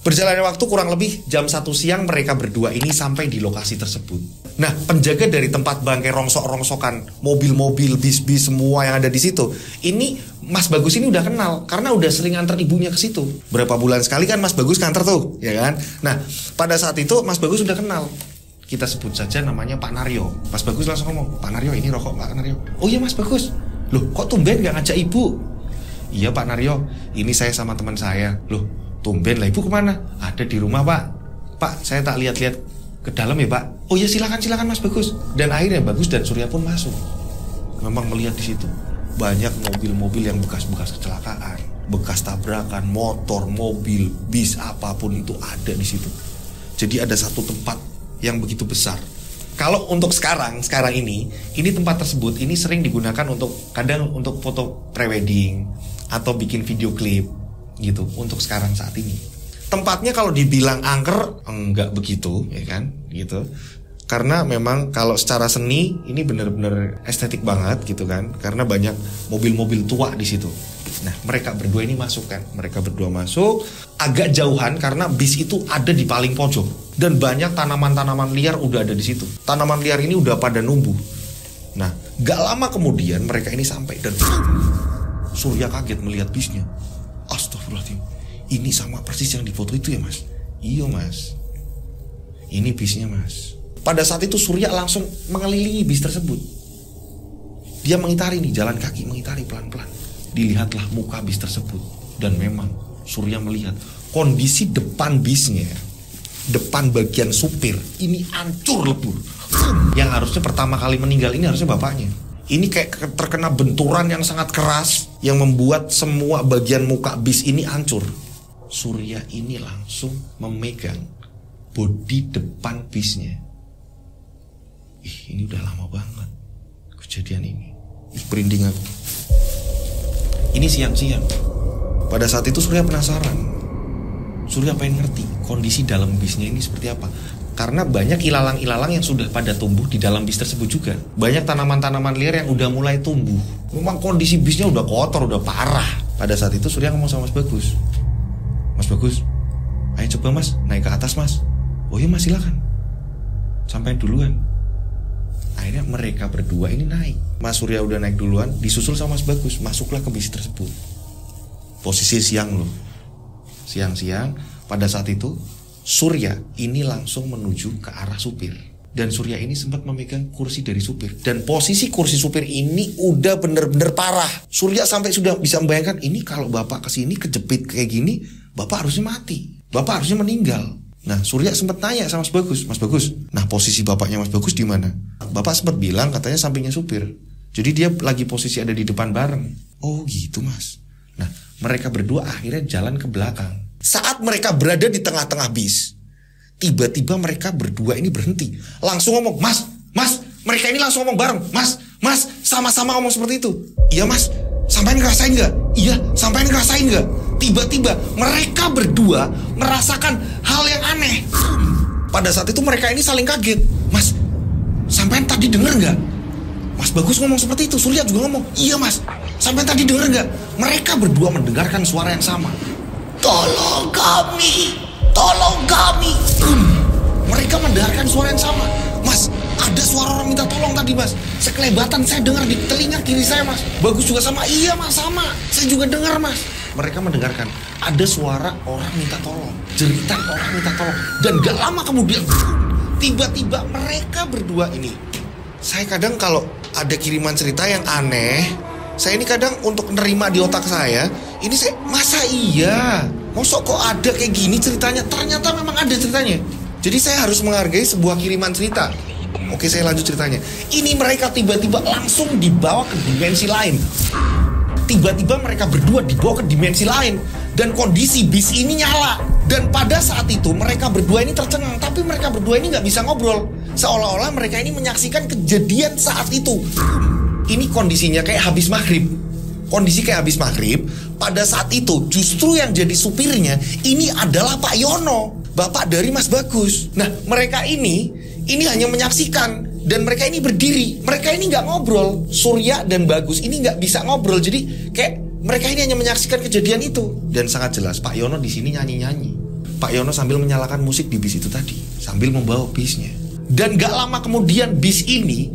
Berjalannya waktu kurang lebih jam 1 siang mereka berdua ini sampai di lokasi tersebut. Nah, penjaga dari tempat bangkai rongsok-rongsokan, mobil-mobil, bis-bis semua yang ada di situ, ini Mas Bagus ini udah kenal karena udah sering antar ibunya ke situ. Berapa bulan sekali kan Mas Bagus nganter tuh, ya kan? Nah, pada saat itu Mas Bagus udah kenal. Kita sebut saja namanya Pak Naryo. Mas Bagus langsung ngomong, Pak Naryo ini rokok Pak Naryo. Oh iya Mas Bagus. Loh, kok tumben gak ngajak ibu? Iya Pak Naryo, ini saya sama teman saya. Loh, tumben lah, ibu kemana? Ada di rumah Pak. Pak, saya tak lihat-lihat ke dalam ya Pak. Oh ya silakan Mas Bagus. Dan akhirnya Bagus dan Surya pun masuk. memang melihat di situ banyak mobil-mobil yang bekas-bekas kecelakaan, bekas tabrakan, motor, mobil, bis, apapun itu ada di situ. Jadi ada satu tempat yang begitu besar. Kalau untuk sekarang ini tempat tersebut ini sering digunakan untuk kadang untuk foto prewedding atau bikin video klip gitu untuk sekarang saat ini. Tempatnya kalau dibilang angker enggak begitu, ya kan? Gitu. Karena memang kalau secara seni ini benar-benar estetik banget gitu kan. Karena banyak mobil-mobil tua di situ. Nah, mereka berdua ini masuk kan. Mereka berdua masuk agak jauhan karena bis itu ada di paling pojok dan banyak tanaman-tanaman liar udah ada di situ. Tanaman liar ini udah pada numbuh. Nah, gak lama kemudian mereka ini sampai dan Surya kaget melihat bisnya. Astagfirullahaladzim. Ini sama persis yang di foto itu ya, Mas? Iya, Mas. Ini bisnya, Mas. Pada saat itu Surya langsung mengelilingi bis tersebut. Dia mengitari nih, jalan kaki mengitari pelan-pelan. Dilihatlah muka bis tersebut. Dan memang Surya melihat kondisi depan bisnya, depan bagian supir, ini hancur lebur. Yang harusnya pertama kali meninggal ini harusnya bapaknya. Ini kayak terkena benturan yang sangat keras yang membuat semua bagian muka bis ini hancur. Surya ini langsung memegang bodi depan bisnya. Ini udah lama banget kejadian ini. Merinding aku. Ini siang-siang. Pada saat itu Surya penasaran. Surya pengen ngerti kondisi dalam bisnya ini seperti apa. Karena banyak ilalang-ilalang yang sudah pada tumbuh di dalam bis tersebut juga. Banyak tanaman-tanaman liar yang udah mulai tumbuh. Memang kondisi bisnya udah kotor, udah parah. Pada saat itu Surya ngomong sama Mas Bagus. Mas Bagus, ayo coba Mas, naik ke atas Mas. Oh iya Mas, silakan. Sampai duluan. Akhirnya mereka berdua ini naik. Mas Surya udah naik duluan, disusul sama Mas Bagus. Masuklah ke bis tersebut. Posisi siang loh. Siang-siang, pada saat itu Surya ini langsung menuju ke arah supir. Dan Surya ini sempat memegang kursi dari supir. Dan posisi kursi supir ini udah bener-bener parah. Surya sampai sudah bisa membayangkan, ini kalau bapak kesini kejepit kayak gini, bapak harusnya mati, bapak harusnya meninggal. Nah, Surya sempat tanya sama Mas Bagus, nah posisi bapaknya Mas Bagus di mana? Bapak sempat bilang katanya sampingnya supir. Jadi dia lagi posisi ada di depan bareng. Oh gitu Mas. Nah, mereka berdua akhirnya jalan ke belakang. Saat mereka berada di tengah-tengah bis, tiba-tiba mereka berdua ini berhenti. Langsung ngomong, Mas, mereka ini langsung ngomong bareng. Mas, sama-sama ngomong seperti itu. Iya Mas, sampean ngerasain gak? Iya, sampean ngerasain gak? Tiba-tiba mereka berdua merasakan hal yang aneh. Pada saat itu mereka ini saling kaget. Mas, sampean tadi denger gak? Mas Bagus ngomong seperti itu. Surya juga ngomong, iya Mas, sampean tadi denger gak? Mereka berdua mendengarkan suara yang sama. Tolong kami. Mereka mendengarkan suara yang sama. Mas, ada suara orang minta tolong tadi Mas. Sekelebatan saya dengar di telinga kiri saya Mas. Bagus juga sama. Iya Mas, sama. Saya juga dengar Mas. Mereka mendengarkan ada suara orang minta tolong, jeritan orang minta tolong. Dan gak lama kemudian tiba-tiba mereka berdua ini. Saya kadang kalau ada kiriman cerita yang aneh, saya ini kadang untuk nerima di otak saya, ini saya, masa iya? Masa kok ada kayak gini ceritanya? Ternyata memang ada ceritanya. Jadi saya harus menghargai sebuah kiriman cerita. Oke, saya lanjut ceritanya. Ini mereka tiba-tiba langsung dibawa ke dimensi lain. Tiba-tiba mereka berdua dibawa ke dimensi lain. Dan kondisi bis ini nyala. Dan pada saat itu mereka berdua ini tercengang. Tapi mereka berdua ini gak bisa ngobrol. Seolah-olah mereka ini menyaksikan kejadian saat itu. Ini kondisinya kayak habis maghrib. Kondisi kayak habis maghrib. Pada saat itu justru yang jadi supirnya ini adalah Pak Yono, bapak dari Mas Bagus. Nah, mereka ini hanya menyaksikan. Dan mereka ini berdiri. Mereka ini gak ngobrol. Surya dan Bagus ini gak bisa ngobrol. Jadi kayak mereka ini hanya menyaksikan kejadian itu. Dan sangat jelas Pak Yono di sini nyanyi-nyanyi. Pak Yono sambil menyalakan musik di bis itu tadi, sambil membawa bisnya. Dan gak lama kemudian bis ini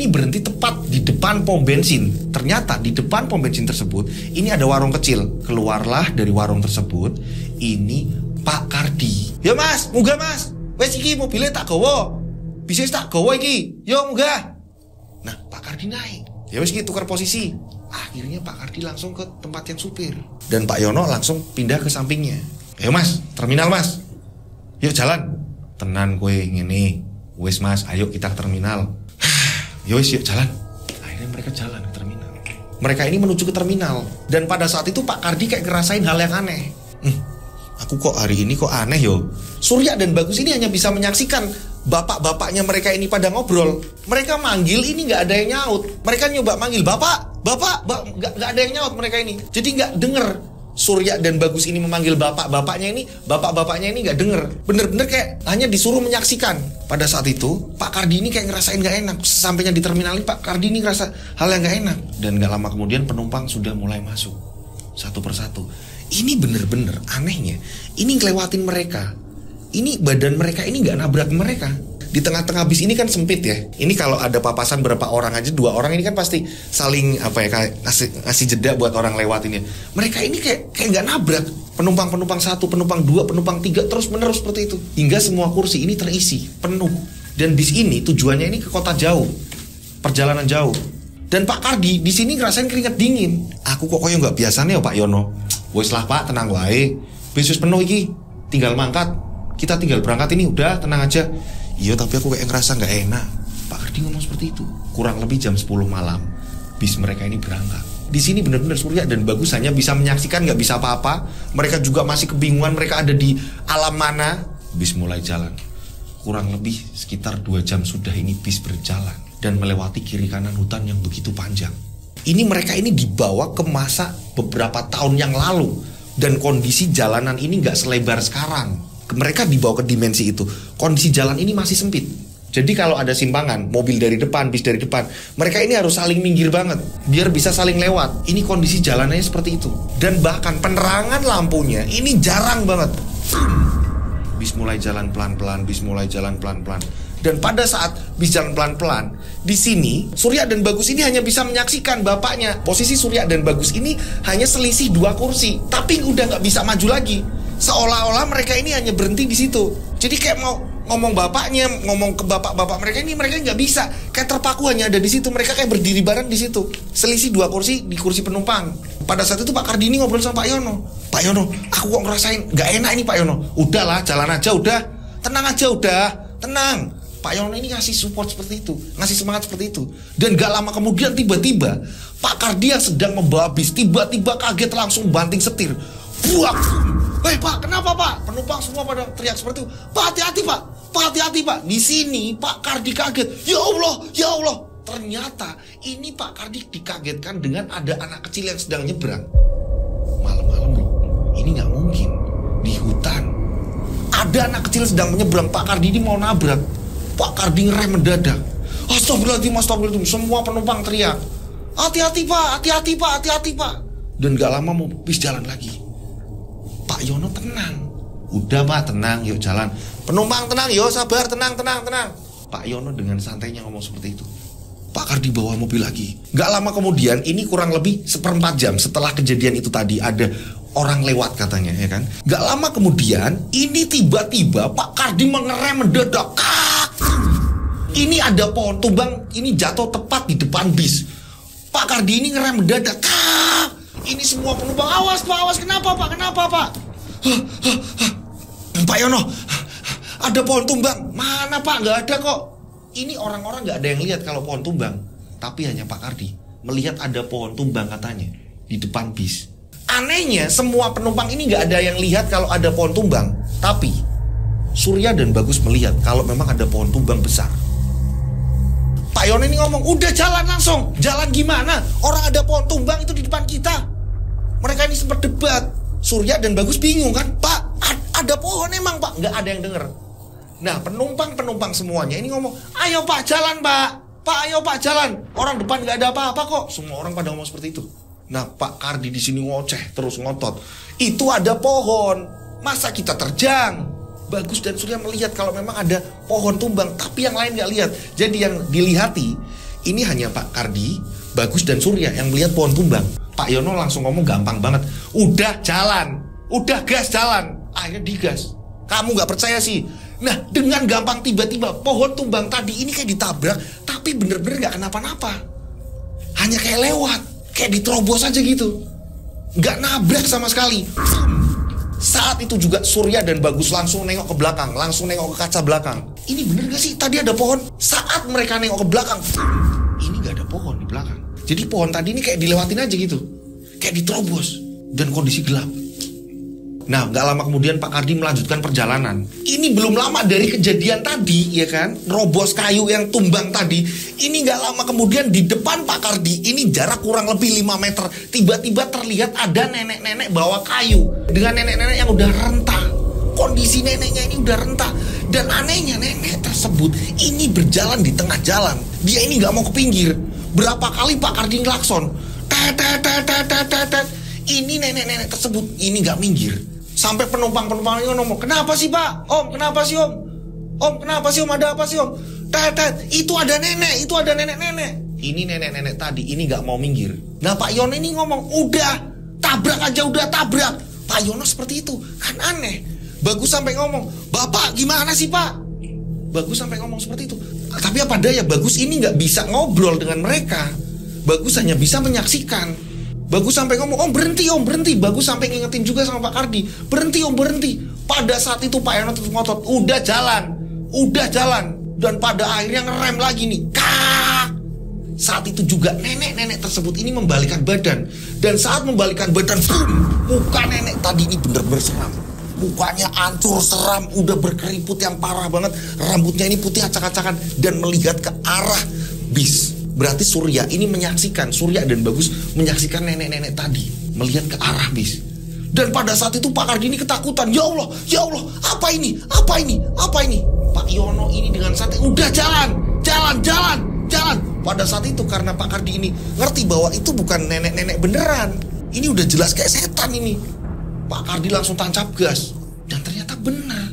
berhenti tepat di depan pom bensin. Ternyata di depan pom bensin tersebut ini ada warung kecil. Keluarlah dari warung tersebut ini Pak Kardi. Ya Mas, munggah Mas. Wes iki mobilnya tak gawa. Bisa tak gawa iki. Yo munggah. Nah, Pak Kardi naik. Ya wes iki tukar posisi. Akhirnya Pak Kardi langsung ke tempat yang supir. Dan Pak Yono langsung pindah ke sampingnya. Ayo Mas, terminal Mas. Yuk jalan. Tenan kowe ngene. Wes Mas, ayo kita ke terminal. Yowis, yuk jalan. Akhirnya mereka jalan ke terminal. Mereka ini menuju ke terminal. Dan pada saat itu Pak Kardi kayak ngerasain hal yang aneh. Aku kok hari ini kok aneh yo. Surya dan Bagus ini hanya bisa menyaksikan bapak-bapaknya mereka ini pada ngobrol. Mereka manggil ini nggak ada yang nyaut. Mereka nyoba manggil bapak, nggak ada yang nyaut mereka ini. Jadi nggak denger. Surya dan Bagus ini memanggil bapak-bapaknya ini nggak denger. Bener-bener kayak hanya disuruh menyaksikan. Pada saat itu Pak Kardi ini kayak ngerasain nggak enak. Sampainya di terminal ini Pak Kardi ini ngerasa hal yang nggak enak. Dan nggak lama kemudian penumpang sudah mulai masuk satu persatu. Ini bener-bener anehnya. Ini ngelewatin mereka. Ini badan mereka ini nggak nabrak mereka. Di tengah-tengah bis ini kan sempit ya. Ini kalau ada papasan berapa orang aja, 2 orang ini kan pasti saling ngasih jeda buat orang lewat ini. Mereka ini kayak nggak nabrak. Penumpang 1, penumpang 2, penumpang 3 terus menerus seperti itu. Hingga semua kursi ini terisi penuh. Dan bis ini tujuannya ini ke kota jauh, perjalanan jauh. Dan Pak Kardi di sini ngerasain keringat dingin. Aku kok koyo nggak biasanya ya Pak Yono. Wes lah Pak, tenang wae. Bis penuh iki, tinggal mangkat. Kita tinggal berangkat ini udah, tenang aja. Iya tapi aku kayak ngerasa gak enak. Pak Kardi ngomong seperti itu. Kurang lebih jam 10 malam bis mereka ini berangkat. Di sini benar-benar Surya dan Bagus hanya bisa menyaksikan, gak bisa apa-apa. Mereka juga masih kebingungan mereka ada di alam mana. Bis mulai jalan. Kurang lebih sekitar 2 jam sudah ini bis berjalan dan melewati kiri kanan hutan yang begitu panjang. Ini mereka ini dibawa ke masa beberapa tahun yang lalu. Dan kondisi jalanan ini gak selebar sekarang. Mereka dibawa ke dimensi itu. Kondisi jalan ini masih sempit. Jadi kalau ada simpangan, mobil dari depan, bis dari depan, mereka ini harus saling minggir banget biar bisa saling lewat. Ini kondisi jalannya seperti itu. Dan bahkan penerangan lampunya ini jarang banget. Bis mulai jalan pelan-pelan, bis mulai jalan pelan-pelan. Dan pada saat bis jalan pelan-pelan, di sini Surya dan Bagus ini hanya bisa menyaksikan bapaknya. Posisi Surya dan Bagus ini hanya selisih 2 kursi, tapi udah nggak bisa maju lagi. Seolah-olah mereka ini hanya berhenti di situ. Jadi kayak mau ngomong bapaknya, ngomong ke bapak-bapak mereka ini, mereka nggak bisa. Kayak terpaku hanya ada di situ. Mereka kayak berdiri bareng di situ. Selisih 2 kursi di kursi penumpang. Pada saat itu Pak Kardi ini ngobrol sama Pak Yono. Pak Yono, aku kok ngerasain nggak enak ini Pak Yono. Udahlah, jalan aja udah. Tenang aja udah, tenang. Pak Yono ini ngasih support seperti itu, ngasih semangat seperti itu. Dan gak lama kemudian tiba-tiba Pak Kardi yang sedang membawa bis tiba-tiba kaget langsung banting setir. Buak. Pak, kenapa Pak? Penumpang semua pada teriak seperti itu. Pak, hati-hati Pak. Pak, hati-hati Pak. Di sini Pak Kardi kaget. Ya Allah, ya Allah. Ternyata ini Pak Kardi dikagetkan dengan ada anak kecil yang sedang nyebrang. Malam-malam loh. Ini nggak mungkin. Di hutan ada anak kecil sedang menyeberang. Pak Kardi ini mau nabrak. Pak Kardi ngerem mendadak. Astagfirullahaladzim, astagfirullahaladzim. Semua penumpang teriak. Hati-hati Pak, hati-hati Pak, hati-hati Pak. Dan gak lama mau bis jalan lagi. Pak Yono tenang. Udah Pak, tenang, yuk jalan. Penumpang tenang, yuk sabar, tenang. Pak Yono dengan santainya ngomong seperti itu. Pak Kardi bawa mobil lagi. Gak lama kemudian, ini kurang lebih 1/4 jam setelah kejadian itu tadi, ada orang lewat katanya, ya kan. Gak lama kemudian, ini tiba-tiba Pak Kardi mengerem mendadak. Ini ada pohon tumbang, ini jatuh tepat di depan bis. Pak Kardi ini ngerem mendadak. Ini semua penumpang, awas Pak, kenapa Pak? Pak Yono, ada pohon tumbang. Mana Pak, nggak ada kok. Ini orang-orang nggak ada yang lihat kalau pohon tumbang. Tapi hanya Pak Kardi melihat ada pohon tumbang katanya di depan bis. Anehnya semua penumpang ini nggak ada yang lihat kalau ada pohon tumbang. Tapi Surya dan Bagus melihat kalau memang ada pohon tumbang besar. Pak Yono ini ngomong, udah jalan langsung. Jalan gimana? Orang ada pohon tumbang itu di depan kita. Mereka ini sempat debat. Surya dan Bagus bingung kan, Pak, ada pohon emang Pak. Nggak ada yang denger. Nah penumpang semuanya ini ngomong, ayo Pak jalan Pak. Pak ayo Pak jalan. Orang depan nggak ada apa-apa kok. Semua orang pada ngomong seperti itu. Nah Pak Kardi di sini ngoceh terus ngotot. Itu ada pohon. Masa kita terjang? Bagus dan Surya melihat kalau memang ada pohon tumbang, tapi yang lain nggak lihat. Jadi yang dilihati ini hanya Pak Kardi, Bagus dan Surya yang melihat pohon tumbang. Pak Yono langsung ngomong gampang banget, udah jalan, udah gas jalan. Akhirnya digas. Kamu nggak percaya sih? Nah dengan gampang tiba-tiba pohon tumbang tadi ini kayak ditabrak, tapi bener-bener nggak kenapa-napa. Hanya kayak lewat, kayak diterobos aja gitu, nggak nabrak sama sekali. Saat itu juga Surya dan Bagus langsung nengok ke belakang, langsung nengok ke kaca belakang. Ini bener gak sih tadi ada pohon? Saat mereka nengok ke belakang, ini gak ada pohon. belakang. Jadi pohon tadi ini kayak dilewatin aja gitu, kayak diterobos, dan kondisi gelap. Nah, gak lama kemudian Pak Kardi melanjutkan perjalanan. Ini belum lama dari kejadian tadi, ya kan? Robos kayu yang tumbang tadi. Ini gak lama kemudian di depan Pak Kardi, ini jarak kurang lebih 5 meter. Tiba-tiba terlihat ada nenek-nenek bawa kayu. Dengan nenek-nenek yang udah rentah. Kondisi neneknya ini udah rentah. Dan anehnya nenek tersebut ini berjalan di tengah jalan. Dia ini gak mau ke pinggir. Berapa kali Pak Kardi ngelakson. Ini nenek-nenek tersebut ini gak minggir. Sampai penumpang-penumpang ini ngomong, kenapa sih Pak? Om, kenapa sih Om? Om, kenapa sih Om? Ada apa sih Om? Itu ada nenek, itu ada nenek-nenek. Ini nenek-nenek tadi, ini gak mau minggir. Nah Pak Yono ini ngomong, udah, tabrak aja, udah tabrak. Pak Yono seperti itu, kan aneh. Bagus sampai ngomong, Bapak gimana sih Pak? Bagus sampai ngomong seperti itu. Tapi apa daya, Bagus ini gak bisa ngobrol dengan mereka. Bagus hanya bisa menyaksikan. Bagus sampai ngomong, Om berhenti Om, berhenti. Bagus sampai ngingetin juga sama Pak Kardi, berhenti Om, berhenti. Pada saat itu Pak Yono terus ngotot, udah jalan. Dan pada akhirnya ngerem lagi nih, kak. Saat itu juga nenek-nenek tersebut ini membalikkan badan. Dan saat membalikkan badan, boom, muka nenek tadi ini benar-benar seram. Mukanya hancur, seram, udah berkeriput yang parah banget. Rambutnya ini putih acak-acakan dan melihat ke arah bis. Berarti Surya ini menyaksikan, Surya dan Bagus menyaksikan nenek-nenek tadi melihat ke arah bis. Dan pada saat itu Pak Kardi ini ketakutan. Ya Allah, apa ini? Apa ini? Pak Yono ini dengan santai, udah jalan. Pada saat itu karena Pak Kardi ini ngerti bahwa itu bukan nenek-nenek beneran. Ini udah jelas kayak setan ini. Pak Kardi langsung tancap gas. Dan ternyata benar.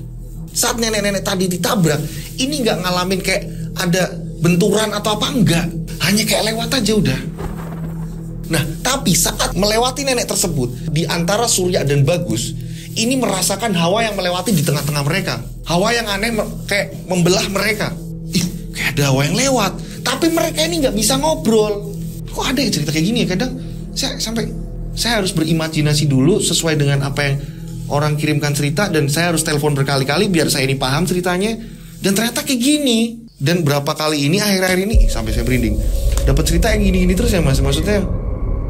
Saat nenek-nenek tadi ditabrak, ini gak ngalamin kayak ada benturan atau apa, enggak. Hanya kayak lewat aja udah. Nah, tapi saat melewati nenek tersebut, di antara Surya dan Bagus, ini merasakan hawa yang melewati di tengah-tengah mereka. Hawa yang aneh kayak membelah mereka. Kayak ada hawa yang lewat. Tapi mereka ini gak bisa ngobrol. Kok ada ya cerita kayak gini ya? Kadang saya harus berimajinasi dulu sesuai dengan apa yang orang kirimkan cerita. Dan saya harus telepon berkali-kali biar saya ini paham ceritanya. Dan ternyata kayak gini. Dan berapa kali ini akhir-akhir ini sampai saya merinding dapat cerita yang gini-gini terus ya Mas. Maksudnya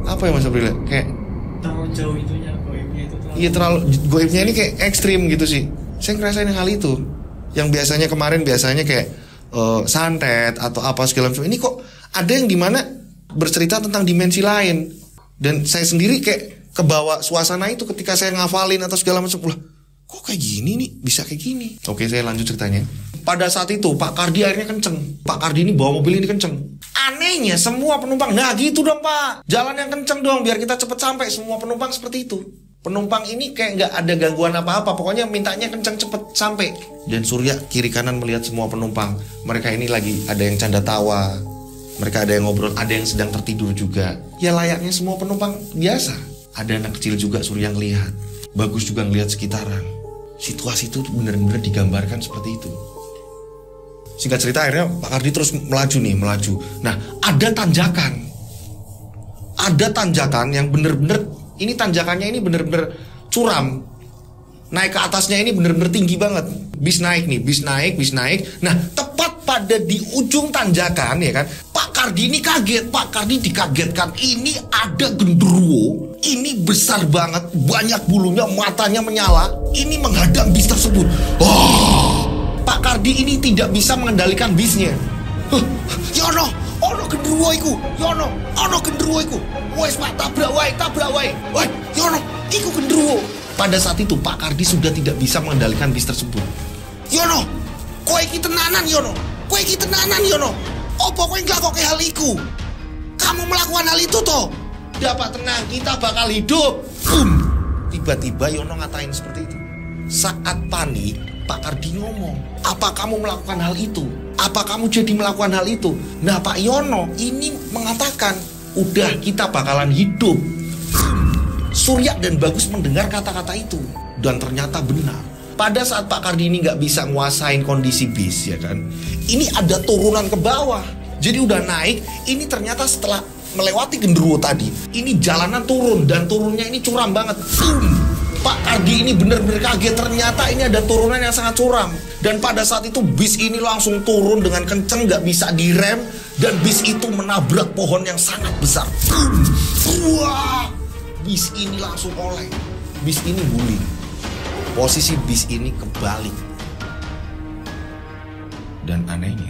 apa ya Mas April? Kayak terlalu jauh itunya, goibnya itu terlalu. Iya, terlalu goibnya ini kayak ekstrim gitu sih. Saya ngerasain hal itu. Yang biasanya kemarin kayak santet atau apa segala macam. Ini kok ada yang dimana bercerita tentang dimensi lain. Dan saya sendiri kayak kebawa suasana itu ketika saya ngafalin atau segala macam. Lah, kok kayak gini nih, bisa kayak gini. Oke, saya lanjut ceritanya. Pada saat itu Pak Kardi akhirnya kenceng. Pak Kardi ini bawa mobil ini kenceng. Anehnya semua penumpang, nah gitu dong Pak, jalan yang kenceng dong biar kita cepet sampai. Semua penumpang seperti itu. Penumpang ini kayak gak ada gangguan apa-apa, pokoknya mintanya kenceng cepet sampai. Dan Surya kiri kanan melihat semua penumpang. Mereka ini lagi ada yang canda tawa, mereka ada yang ngobrol, ada yang sedang tertidur juga. Ya layaknya semua penumpang biasa. Ada anak kecil juga Surya ngelihat. Bagus juga ngelihat sekitaran. Situasi itu benar-benar digambarkan seperti itu. Singkat cerita akhirnya Pak Kardi terus melaju. Nah, ada tanjakan yang bener-bener, ini tanjakannya ini bener-bener curam. Naik ke atasnya ini bener-bener tinggi banget. Bis naik. Nah, tepat pada di ujung tanjakan ya kan, Pak Kardi ini kaget. Pak Kardi dikagetkan, ini ada genderuwo. Ini besar banget, banyak bulunya, matanya menyala. Ini menghadang bis tersebut. Pak Kardi ini tidak bisa mengendalikan bisnya. Yono, ono genderuwo iku. Wes Pak, tabrak wae. Woi, Yono, iku genderuwo. Pada saat itu Pak Kardi sudah tidak bisa mengendalikan bis tersebut. Yono, kowe iki tenanan Yono. Opo kowe nglakoke hal iku? Kamu melakukan hal itu toh? Dapat tenang, kita bakal hidup. Tiba-tiba Yono ngatain seperti itu. Saat panik, Pak Kardi ngomong, apa kamu melakukan hal itu? Apa kamu jadi melakukan hal itu? Nah Pak Yono ini mengatakan, udah kita bakalan hidup. Surya dan Bagus mendengar kata-kata itu. Dan ternyata benar. Pada saat Pak Kardi ini gak bisa nguasain kondisi bis ya kan, ini ada turunan ke bawah. Jadi udah naik, ini ternyata setelah melewati genderuwo tadi, ini jalanan turun. Dan turunnya ini curam banget. Pak Kardi ini benar-benar kaget, ternyata ini ada turunan yang sangat curam. Dan pada saat itu bis ini langsung turun dengan kenceng, gak bisa direm. Dan bis itu menabrak pohon yang sangat besar. Wah, bis ini langsung oleng. Bis ini guling. Posisi bis ini kebalik. Dan anehnya,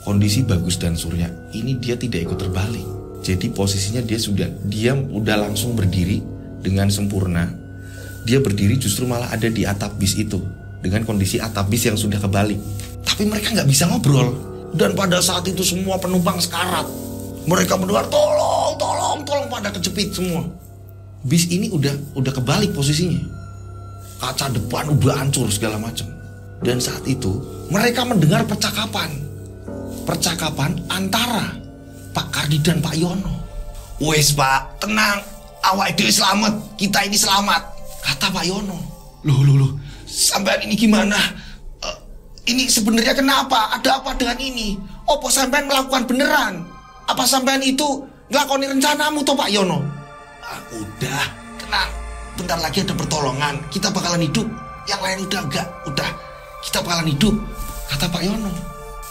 kondisi Bagus dan Surya ini dia tidak ikut terbalik. Jadi posisinya dia udah langsung berdiri dengan sempurna. Dia berdiri justru malah ada di atap bis itu dengan kondisi atap bis yang sudah kebalik. Tapi mereka nggak bisa ngobrol. Dan pada saat itu semua penumpang sekarat. Mereka mendengar tolong pada kejepit semua. Bis ini udah kebalik posisinya. Kaca depan udah hancur segala macam. Dan saat itu mereka mendengar percakapan antara Pak Kardi dan Pak Yono. Wes Pak, tenang, awak itu selamat, kita ini selamat, kata Pak Yono. Loh, sampean ini gimana? Ini sebenarnya kenapa? Ada apa dengan ini? Apa sampean melakukan beneran? Apa sampean itu ngelakoni rencanamu toh Pak Yono? Udah, tenang. Bentar lagi ada pertolongan. Kita bakalan hidup. Yang lain udah. Kita bakalan hidup, kata Pak Yono.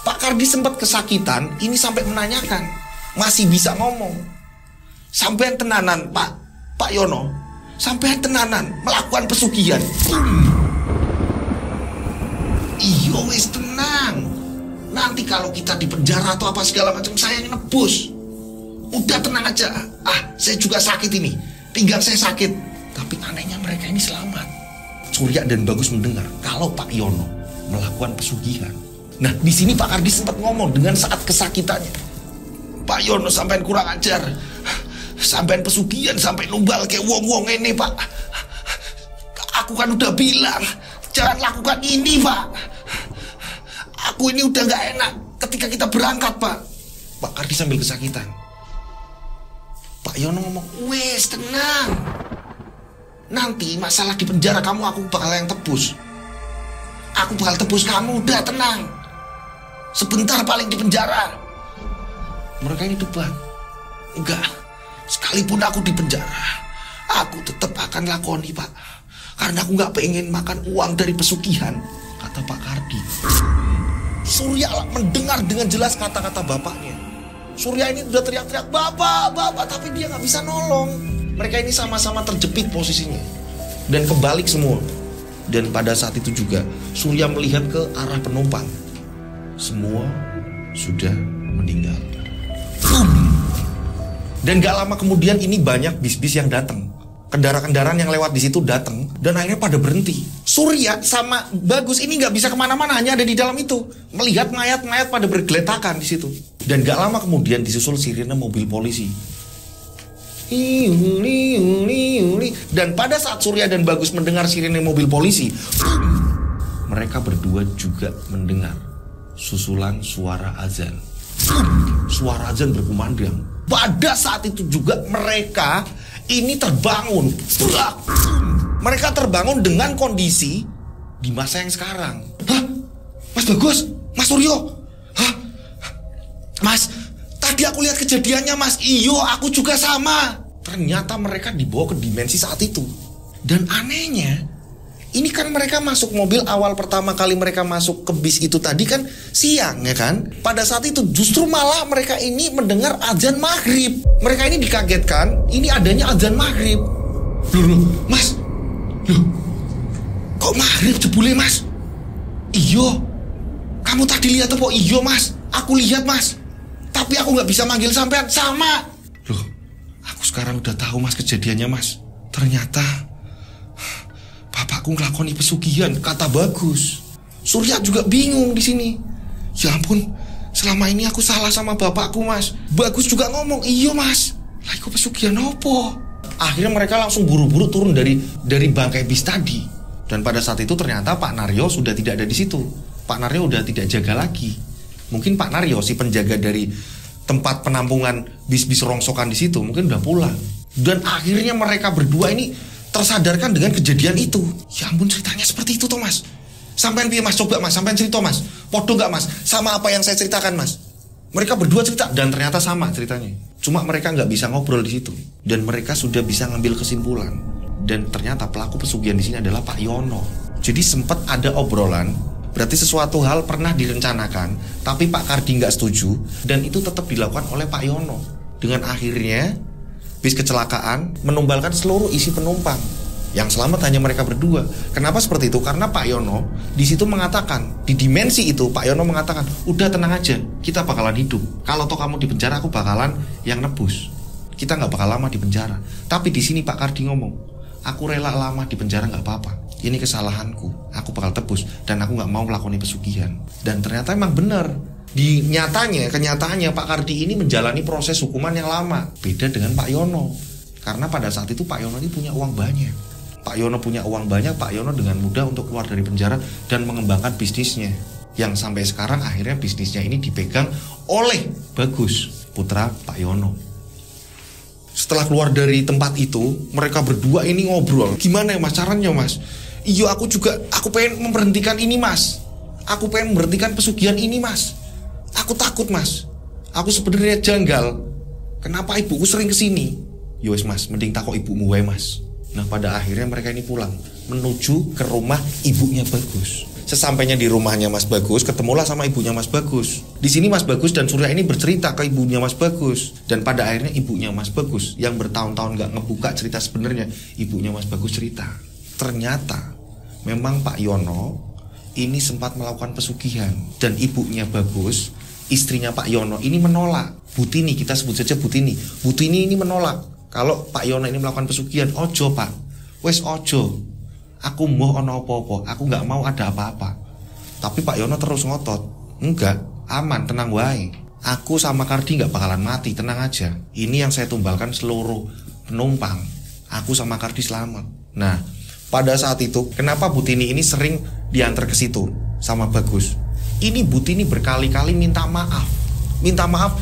Pak Kardi sempat kesakitan. Ini sampai menanyakan, masih bisa ngomong. Sampean tenanan Pak Yono. Sampean tenanan melakukan pesugihan. Iyo wis tenang. Nanti kalau kita di penjara atau apa segala macam saya yang nebus. Udah tenang aja. Saya juga sakit ini. Pinggang saya sakit. Tapi anehnya mereka ini selamat. Surya dan Bagus mendengar kalau Pak Yono melakukan pesugihan. Nah, di sini Pak Kardi sempat ngomong dengan saat kesakitannya. Pak Yono sampean kurang ajar. Sampean pesugihan sampai numbal kayak wong-wong ini, Pak. Aku kan udah bilang jangan lakukan ini, Pak. Aku ini udah gak enak ketika kita berangkat, Pak. Pak Kardi sambil kesakitan. Pak Yono ngomong, wes tenang. Nanti masalah di penjara kamu aku bakal yang tebus. Aku bakal tebus kamu, udah tenang. Sebentar paling di penjara. Mereka ini debat. Enggak, sekalipun aku di penjara, aku tetap akan lakoni, Pak. Karena aku gak pengen makan uang dari pesugihan, kata Pak Kardi. Surya mendengar dengan jelas kata-kata bapaknya. Surya ini udah teriak-teriak, Bapak, tapi dia gak bisa nolong. Mereka ini sama-sama terjepit posisinya. Dan kebalik semua. Dan pada saat itu juga Surya melihat ke arah penumpang. Semua sudah meninggal. Dan gak lama kemudian ini banyak bis-bis yang datang. Kendaraan-kendaraan yang lewat di situ datang. Dan akhirnya pada berhenti. Surya sama Bagus ini gak bisa kemana-mana, hanya ada di dalam itu. Melihat mayat-mayat pada bergeletakan di situ. Dan gak lama kemudian disusul sirine mobil polisi. Dan pada saat Surya dan Bagus mendengar sirine mobil polisi, mereka berdua juga mendengar susulan suara azan. Suara azan berkumandang. Pada saat itu juga mereka ini terbangun. Mereka terbangun dengan kondisi di masa yang sekarang. Hah? Mas Bagus? Mas Suryo? Hah? Mas, tadi aku lihat kejadiannya, Mas. Iyo, aku juga sama. Ternyata mereka dibawa ke dimensi saat itu. Dan anehnya, ini kan mereka masuk mobil awal pertama kali mereka masuk ke bis itu tadi kan siang, ya kan? Pada saat itu justru malah mereka ini mendengar azan maghrib. Mereka ini dikagetkan, ini adanya azan maghrib. Loh, Mas. Loh, kok maghrib jebule, Mas? Iyo, kamu tadi lihat apa? Iyo, Mas. Aku lihat, Mas. Tapi aku gak bisa manggil sampean. Sama. Loh, aku sekarang udah tahu, Mas, kejadiannya, Mas. Ternyata bapakku ngelakoni pesugihan, kata Bagus. Surya juga bingung di sini. Ya ampun, selama ini aku salah sama bapakku, Mas. Bagus juga ngomong, iya, Mas. Lah, kok pesugihan apa? Akhirnya mereka langsung buru-buru turun dari bangkai bis tadi. Dan pada saat itu ternyata Pak Naryo sudah tidak ada di situ. Pak Naryo udah tidak jaga lagi. Mungkin Pak Naryo, si penjaga dari tempat penampungan bis-bis rongsokan di situ, mungkin udah pulang. Dan akhirnya mereka berdua ini tersadarkan dengan kejadian itu. Ya ampun, ceritanya seperti itu toh, Mas. Sampean piye, Mas? Coba, Mas, sampean cerita, Mas. Podo gak, Mas? Sama apa yang saya ceritakan, Mas? Mereka berdua cerita dan ternyata sama ceritanya. Cuma mereka nggak bisa ngobrol di situ. Dan mereka sudah bisa ngambil kesimpulan. Dan ternyata pelaku pesugihan di sini adalah Pak Yono. Jadi sempat ada obrolan Berarti sesuatu hal pernah direncanakan, tapi Pak Kardi nggak setuju, dan itu tetap dilakukan oleh Pak Yono. Dengan akhirnya, bis kecelakaan menumbalkan seluruh isi penumpang. Yang selamat hanya mereka berdua. Kenapa seperti itu? Karena Pak Yono di situ mengatakan, di dimensi itu Pak Yono mengatakan, udah tenang aja, kita bakalan hidup. Kalau toh kamu di penjara, aku bakalan yang nebus. Kita nggak bakal lama di penjara. Tapi di sini Pak Kardi ngomong, aku rela lama di penjara nggak apa-apa. Ini kesalahanku, aku bakal tebus dan aku nggak mau melakukan pesugihan. Dan ternyata emang benar. Kenyataannya Pak Kardi ini menjalani proses hukuman yang lama. Beda dengan Pak Yono. Karena pada saat itu Pak Yono ini punya uang banyak. Pak Yono punya uang banyak, Pak Yono dengan mudah untuk keluar dari penjara dan mengembangkan bisnisnya. Yang sampai sekarang akhirnya bisnisnya ini dipegang oleh Bagus, putra Pak Yono. Setelah keluar dari tempat itu, mereka berdua ini ngobrol. Gimana ya mas, caranya mas? Iya aku pengen memberhentikan ini mas. Aku pengen memberhentikan pesugihan ini mas. Aku takut mas. Aku sebenarnya janggal. Kenapa ibuku sering kesini? Yowes mas, mending takut ibumu wae mas. Nah pada akhirnya mereka ini pulang menuju ke rumah ibunya Bagus. Sesampainya di rumahnya Mas Bagus, ketemulah sama ibunya Mas Bagus. Di sini Mas Bagus dan Surya ini bercerita ke ibunya Mas Bagus. Dan pada akhirnya ibunya Mas Bagus yang bertahun-tahun gak ngebuka cerita sebenarnya, ibunya Mas Bagus cerita. Ternyata memang Pak Yono ini sempat melakukan pesugihan. Dan ibunya Bagus, istrinya Pak Yono ini menolak. Butini, kita sebut saja Butini. Butini ini menolak kalau Pak Yono ini melakukan pesugihan. Ojo pak, wes ojo. Aku mau ono apa-apa, aku gak mau ada apa-apa. Tapi Pak Yono terus ngotot. Enggak, aman, tenang wae. Aku sama Kardi gak bakalan mati, tenang aja. Ini yang saya tumbalkan seluruh penumpang. Aku sama Kardi selamat. Nah, pada saat itu, kenapa Butini ini sering diantar ke situ sama Bagus? Ini Butini berkali-kali minta maaf. Minta maaf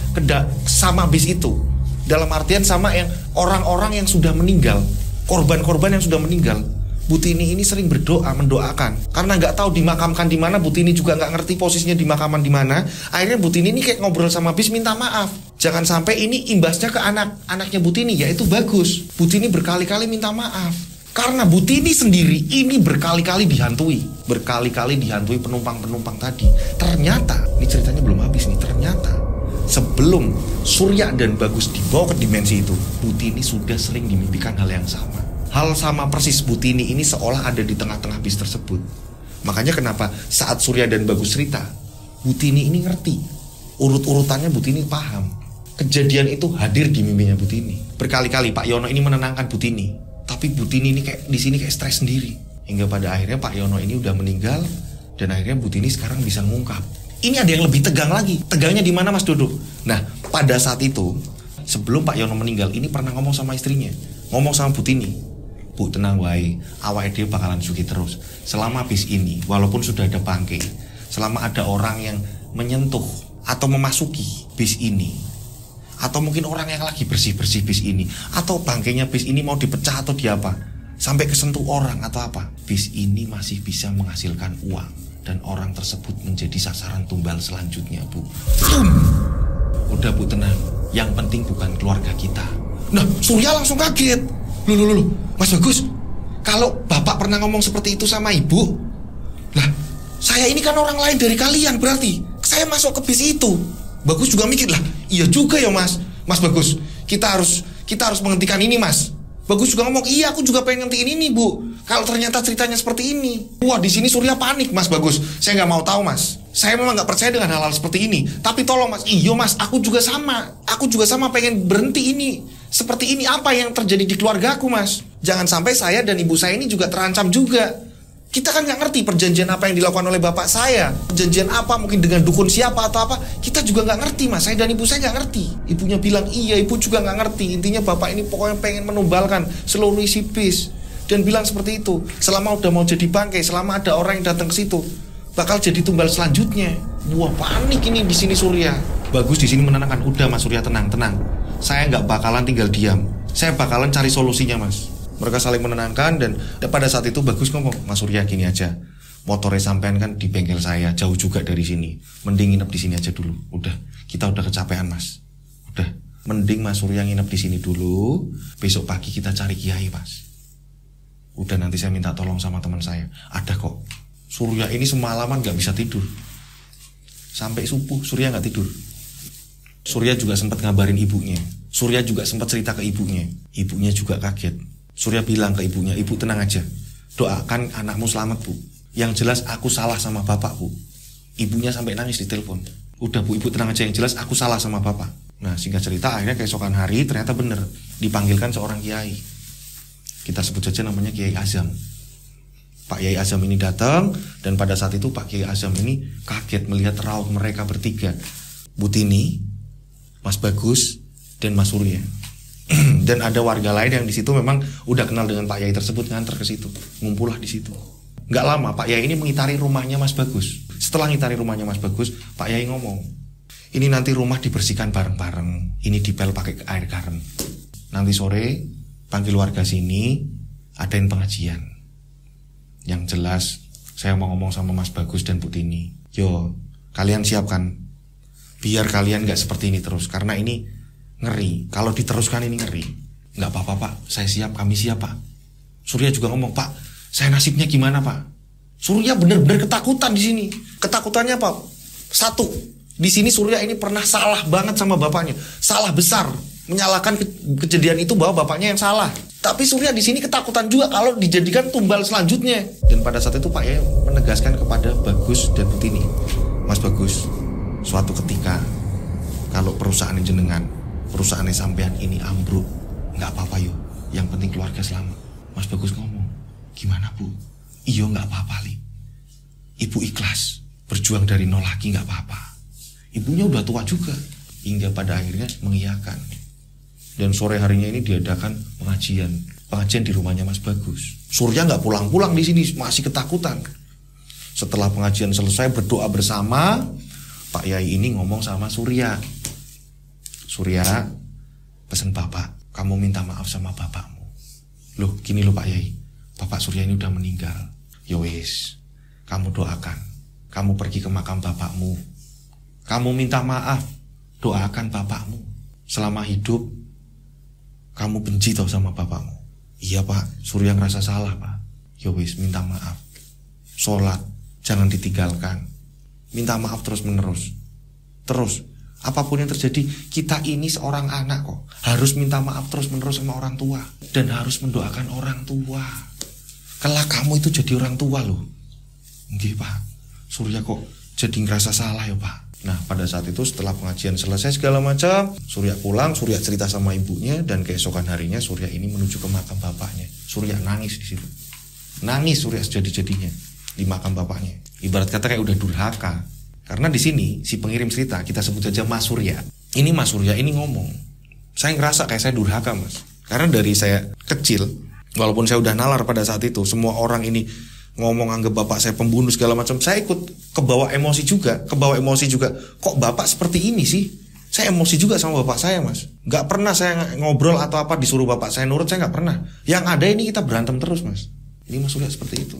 sama bis itu. Dalam artian sama yang orang-orang yang sudah meninggal, korban-korban yang sudah meninggal. Butini ini sering berdoa, mendoakan. Karena nggak tahu dimakamkan di mana, Butini juga nggak ngerti posisinya dimakaman di mana. Akhirnya Butini ini kayak ngobrol sama bis minta maaf. Jangan sampai ini imbasnya ke anaknya Butini, yaitu Bagus. Butini berkali-kali minta maaf. Karena Butini sendiri ini berkali-kali dihantui penumpang-penumpang tadi. Ternyata, ini ceritanya belum habis nih. Ternyata sebelum Surya dan Bagus dibawa ke dimensi itu, Butini sudah sering dimimpikan hal yang sama. Hal sama persis, Butini ini seolah ada di tengah-tengah bis tersebut. Makanya kenapa saat Surya dan Bagus cerita, Butini ini ngerti. Urut-urutannya Butini paham. Kejadian itu hadir di mimpinya Butini. Berkali-kali Pak Yono ini menenangkan Butini. Tapi Butini ini kayak di sini kayak stres sendiri. Hingga pada akhirnya Pak Yono ini udah meninggal. Dan akhirnya Butini sekarang bisa ngungkap. Ini ada yang lebih tegang lagi. Tegangnya di mana Mas Dodo? Nah, pada saat itu, sebelum Pak Yono meninggal, ini pernah ngomong sama istrinya. Ngomong sama Butini. Bu tenang wae, awake dhewe bakalan sugih terus. Selama bis ini, walaupun sudah ada bangke, selama ada orang yang menyentuh atau memasuki bis ini, atau mungkin orang yang lagi bersih-bersih bis ini, atau bangkainya bis ini mau dipecah atau diapa, sampai kesentuh orang atau apa, bis ini masih bisa menghasilkan uang. Dan orang tersebut menjadi sasaran tumbal selanjutnya, Bu. Udah Bu tenang, yang penting bukan keluarga kita. Nah, Surya langsung kaget. Loh, Mas Bagus, kalau Bapak pernah ngomong seperti itu sama Ibu, lah, saya ini kan orang lain dari kalian, berarti saya masuk ke bis itu. Bagus juga mikir, lah, iya juga ya Mas Bagus, kita harus menghentikan ini Mas. Bagus juga ngomong, iya aku juga pengen ngentiin ini Bu. Kalau ternyata ceritanya seperti ini, wah di sini Surya panik Mas Bagus. Saya nggak mau tahu Mas. Saya memang nggak percaya dengan hal-hal seperti ini. Tapi tolong Mas, iyo Mas, aku juga sama pengen berhenti ini. Seperti ini apa yang terjadi di keluarga aku Mas. Jangan sampai saya dan ibu saya ini juga terancam juga. Kita kan nggak ngerti perjanjian apa yang dilakukan oleh bapak saya. Perjanjian apa, mungkin dengan dukun siapa atau apa. Kita juga nggak ngerti Mas, saya dan ibu saya nggak ngerti. Ibunya bilang iya, ibu juga nggak ngerti. Intinya bapak ini pokoknya pengen menumbalkan seluruh isi bis. Dan bilang seperti itu, selama udah mau jadi bangkai, selama ada orang yang datang ke situ, bakal jadi tumbal selanjutnya. Wah panik ini di sini Surya. Bagus di sini menenangkan, udah Mas Surya tenang. Saya nggak bakalan tinggal diam. Saya bakalan cari solusinya Mas. Mereka saling menenangkan dan pada saat itu Bagus ngomong, Mas Surya gini aja, motornya sampean kan di bengkel saya, jauh juga dari sini. Mending nginep di sini aja dulu. Kita udah kecapean Mas. Mending Mas Surya nginep di sini dulu. Besok pagi kita cari kiai Mas. Udah nanti saya minta tolong sama teman saya. Ada kok Surya ini semalaman gak bisa tidur. Sampai subuh Surya gak tidur. Surya juga sempat ngabarin ibunya. Surya juga sempat cerita ke ibunya. Ibunya juga kaget. Surya bilang ke ibunya, ibu tenang aja. Doakan anakmu selamat bu. Yang jelas aku salah sama bapak bu. Ibunya sampai nangis di telepon. Udah bu, ibu tenang aja, yang jelas aku salah sama bapak. Nah singkat cerita akhirnya keesokan hari ternyata bener. Dipanggilkan seorang kiai. Kita sebut saja namanya Kiai Azam. Pak Kiai Azam ini datang. Dan pada saat itu Pak Kiai Azam ini kaget melihat raut mereka bertiga. Bu Tini, Mas Bagus, dan Mas Surya. Dan ada warga lain yang di situ memang udah kenal dengan Pak Yai tersebut, nganter ke situ, ngumpullah di situ. Nggak lama Pak Yai ini mengitari rumahnya Mas Bagus. Setelah ngitari rumahnya Mas Bagus, Pak Yai ngomong, ini nanti rumah dibersihkan bareng-bareng, ini dipel pakai air garam. Nanti sore panggil warga sini, adain pengajian. Yang jelas saya mau ngomong sama Mas Bagus dan Bu Tini. Yo, kalian siapkan, biar kalian nggak seperti ini terus, karena ini ngeri. Kalau diteruskan ini ngeri. Nggak apa-apa pak, saya siap, kami siap pak. Surya juga ngomong, pak, saya nasibnya gimana pak? Surya benar-benar ketakutan di sini. Ketakutannya apa? Satu, di sini Surya ini pernah salah banget sama bapaknya, salah besar, menyalahkan kejadian itu bahwa bapaknya yang salah. Tapi Surya di sini ketakutan juga kalau dijadikan tumbal selanjutnya. Dan pada saat itu Pak Yai menegaskan kepada Bagus dan Putini, Mas Bagus, suatu ketika kalau perusahaan jenengan, perusahaan sampean ini ambruk, nggak apa-apa yo, yang penting keluarga selamat. Mas Bagus ngomong, gimana bu? Iyo nggak apa-apa li, ibu ikhlas, berjuang dari nol lagi nggak apa-apa. Ibunya udah tua juga, hingga pada akhirnya mengiyakan. Dan sore harinya ini diadakan pengajian di rumahnya Mas Bagus. Surya nggak pulang-pulang di sini, masih ketakutan. Setelah pengajian selesai berdoa bersama, Pak Yai ini ngomong sama Surya, Surya, pesan bapak, kamu minta maaf sama bapakmu. Loh, gini loh Pak Yai, bapak Surya ini udah meninggal. Yowes, kamu doakan, kamu pergi ke makam bapakmu, kamu minta maaf, doakan bapakmu. Selama hidup, kamu benci tau sama bapakmu. Iya pak, Surya ngerasa salah pak. Yowes, minta maaf. Sholat, jangan ditinggalkan. Minta maaf terus menerus. Terus, apapun yang terjadi, kita ini seorang anak kok, harus minta maaf terus menerus sama orang tua. Dan harus mendoakan orang tua. Kelak kamu itu jadi orang tua loh. Nggih pak, Surya kok jadi ngerasa salah ya pak. Nah pada saat itu setelah pengajian selesai segala macam, Surya pulang, Surya cerita sama ibunya. Dan keesokan harinya Surya ini menuju ke makam bapaknya. Surya nangis di situ. Nangis Surya sejadi-jadinya di makam bapaknya. Ibarat kata kayak udah durhaka. Karena di sini si pengirim cerita, kita sebut saja Mas Surya. Ini Mas Surya ini ngomong, saya ngerasa kayak saya durhaka mas. Karena dari saya kecil, walaupun saya udah nalar pada saat itu, semua orang ini ngomong anggap bapak saya pembunuh segala macam, saya ikut kebawa emosi juga. Kok bapak seperti ini sih? Saya emosi juga sama bapak saya mas. Gak pernah saya ngobrol atau apa disuruh bapak saya nurut, saya gak pernah. Yang ada ini kita berantem terus mas. Ini Mas Surya seperti itu.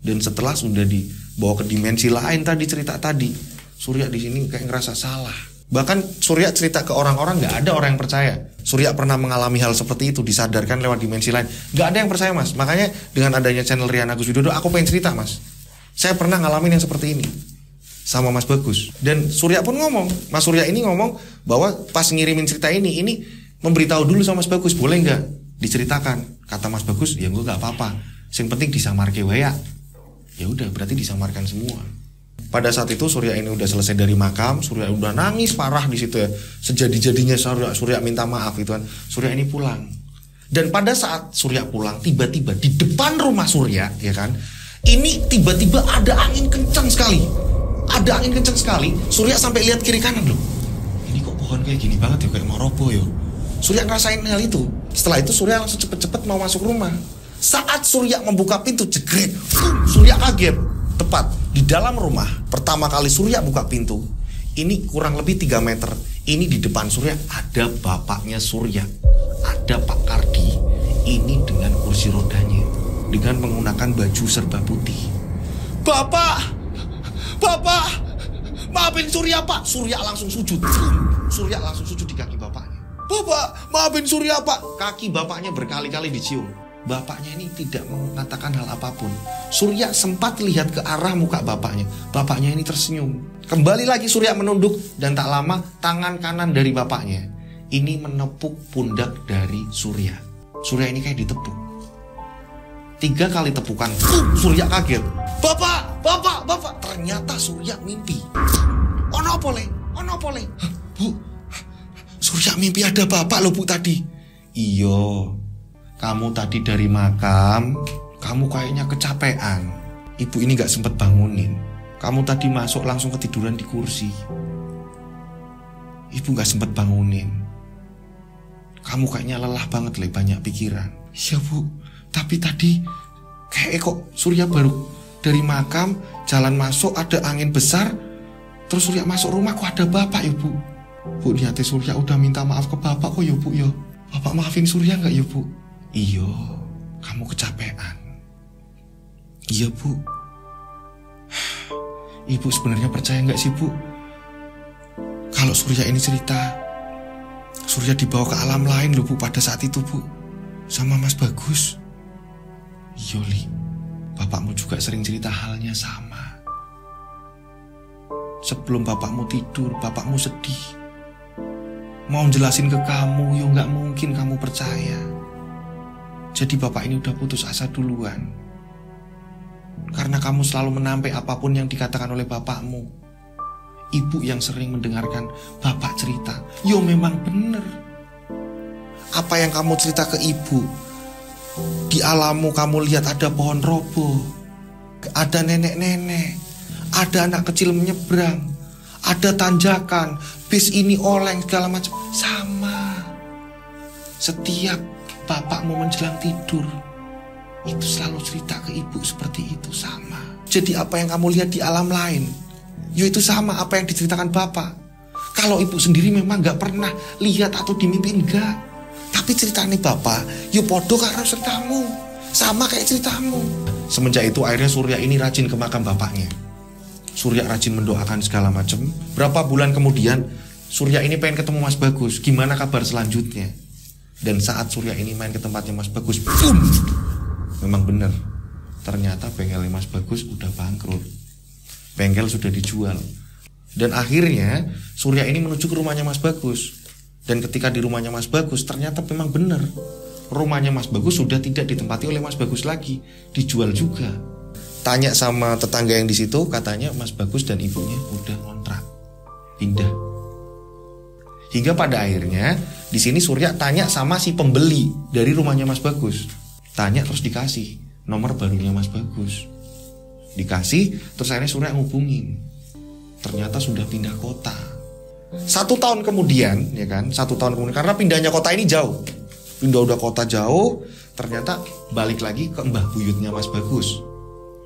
Dan setelah sudah dibawa ke dimensi lain tadi, cerita tadi, Surya di sini kayak ngerasa salah. Bahkan Surya cerita ke orang-orang, gak ada orang yang percaya Surya pernah mengalami hal seperti itu, disadarkan lewat dimensi lain. Gak ada yang percaya mas. Makanya dengan adanya channel Rian Agus Widodo, aku pengen cerita mas, saya pernah ngalamin yang seperti ini sama Mas Bagus. Dan Surya pun ngomong, Mas Surya ini ngomong bahwa pas ngirimin cerita ini memberitahu dulu sama Mas Bagus, boleh gak diceritakan? Kata Mas Bagus, ya gue gak apa-apa, yang penting disamarke waya. Ya udah, berarti disamarkan semua. Pada saat itu Surya ini udah selesai dari makam, Surya udah nangis parah di situ ya. Sejadi-jadinya Surya minta maaf gitu kan. Surya ini pulang. Dan pada saat Surya pulang, tiba-tiba di depan rumah Surya, ya kan, ini tiba-tiba ada angin kencang sekali. Ada angin kencang sekali. Surya sampai lihat kiri kanan loh. Ini kok pohon kayak gini banget ya, kayak mau roboh ya. Surya ngerasain hal itu. Setelah itu Surya langsung cepet-cepet mau masuk rumah. Saat Surya membuka pintu, jegret, Surya kaget. Tepat di dalam rumah, pertama kali Surya buka pintu, ini kurang lebih 3 meter. Ini di depan Surya ada bapaknya Surya, ada Pak Kardi. Ini dengan kursi rodanya, dengan menggunakan baju serba putih. Bapak, maafin Surya pak. Surya langsung sujud. Surya langsung sujud di kaki bapaknya. Bapak, maafin Surya pak. Kaki bapaknya berkali-kali dicium. Bapaknya ini tidak mengatakan hal apapun. Surya sempat lihat ke arah muka bapaknya. Bapaknya ini tersenyum. Kembali lagi Surya menunduk dan tak lama tangan kanan dari bapaknya ini menepuk pundak dari Surya. Surya ini kayak ditepuk. 3 kali tepukan. Surya kaget. Bapak, bapak, bapak. Ternyata Surya mimpi. Ono apa le? Ono apa le? Bu, Surya mimpi ada bapak loh bu tadi. Iyo. Kamu tadi dari makam, kamu kayaknya kecapean. Ibu ini gak sempet bangunin. Kamu tadi masuk langsung ketiduran di kursi. Ibu gak sempet bangunin. Kamu kayaknya lelah banget, banyak pikiran. Iya bu, tapi tadi kayak kok Surya baru dari makam, jalan masuk ada angin besar. Terus Surya masuk rumah kok ada bapak ya bu. Bu, niatnya Surya udah minta maaf ke bapak kok ya bu ya. Bapak maafin Surya gak ya bu? Iya, kamu kecapean. Iya bu. Ibu sebenarnya percaya nggak sih bu? Kalau Surya ini cerita, Surya dibawa ke alam lain loh bu pada saat itu bu, sama Mas Bagus. Iya Li, bapakmu juga sering cerita halnya sama. Sebelum bapakmu tidur, bapakmu sedih. Mau jelasin ke kamu, yo nggak mungkin kamu percaya. Jadi bapak ini udah putus asa duluan. Karena kamu selalu menampik apapun yang dikatakan oleh bapakmu. Ibu yang sering mendengarkan bapak cerita, yo memang bener. Apa yang kamu cerita ke ibu, di alammu kamu lihat ada pohon roboh, ada nenek-nenek, ada anak kecil menyeberang, ada tanjakan, bis ini oleng segala macam. Sama. Setiap bapakmu menjelang tidur, itu selalu cerita ke ibu seperti itu, sama. Jadi apa yang kamu lihat di alam lain, yo itu sama apa yang diceritakan bapak. Kalau ibu sendiri memang gak pernah lihat atau dimimpi enggak, tapi ceritanya bapak, yo podo karo ceritamu, sama kayak ceritamu. Semenjak itu akhirnya Surya ini rajin ke makam bapaknya. Surya rajin mendoakan segala macam. Berapa bulan kemudian Surya ini pengen ketemu Mas Bagus, gimana kabar selanjutnya. Dan saat Surya ini main ke tempatnya Mas Bagus, boom! Memang benar, ternyata bengkelnya Mas Bagus udah bangkrut. Bengkel sudah dijual. Dan akhirnya Surya ini menuju ke rumahnya Mas Bagus. Dan ketika di rumahnya Mas Bagus, ternyata memang benar, rumahnya Mas Bagus sudah tidak ditempati oleh Mas Bagus lagi, dijual juga. Tanya sama tetangga yang di situ, katanya Mas Bagus dan ibunya udah ngontrak, pindah. Hingga pada akhirnya di sini Surya tanya sama si pembeli dari rumahnya Mas Bagus. Tanya terus dikasih nomor barunya Mas Bagus. Dikasih, terus akhirnya Surya ngubungin. Ternyata sudah pindah kota. 1 tahun kemudian, ya kan? 1 tahun kemudian, karena pindahnya kota ini jauh. Pindah udah kota jauh, ternyata balik lagi ke mbah buyutnya Mas Bagus.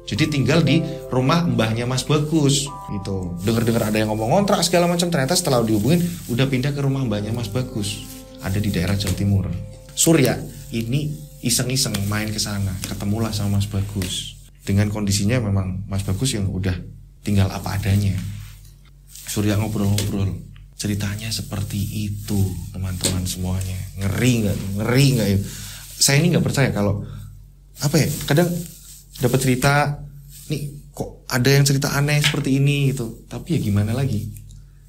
Jadi tinggal di rumah mbahnya Mas Bagus gitu. Dengar-dengar ada yang ngomong kontrak segala macam, ternyata setelah dihubungin udah pindah ke rumah mbahnya Mas Bagus. Ada di daerah Jawa Timur. Surya ini iseng-iseng main ke sana, ketemulah sama Mas Bagus. Dengan kondisinya memang Mas Bagus yang udah tinggal apa adanya. Surya ngobrol-ngobrol, ceritanya seperti itu, teman-teman semuanya. Ngeri nggak ya? Saya ini nggak percaya kalau apa ya, kadang dapat cerita nih kok ada yang cerita aneh seperti ini gitu. Tapi ya gimana lagi,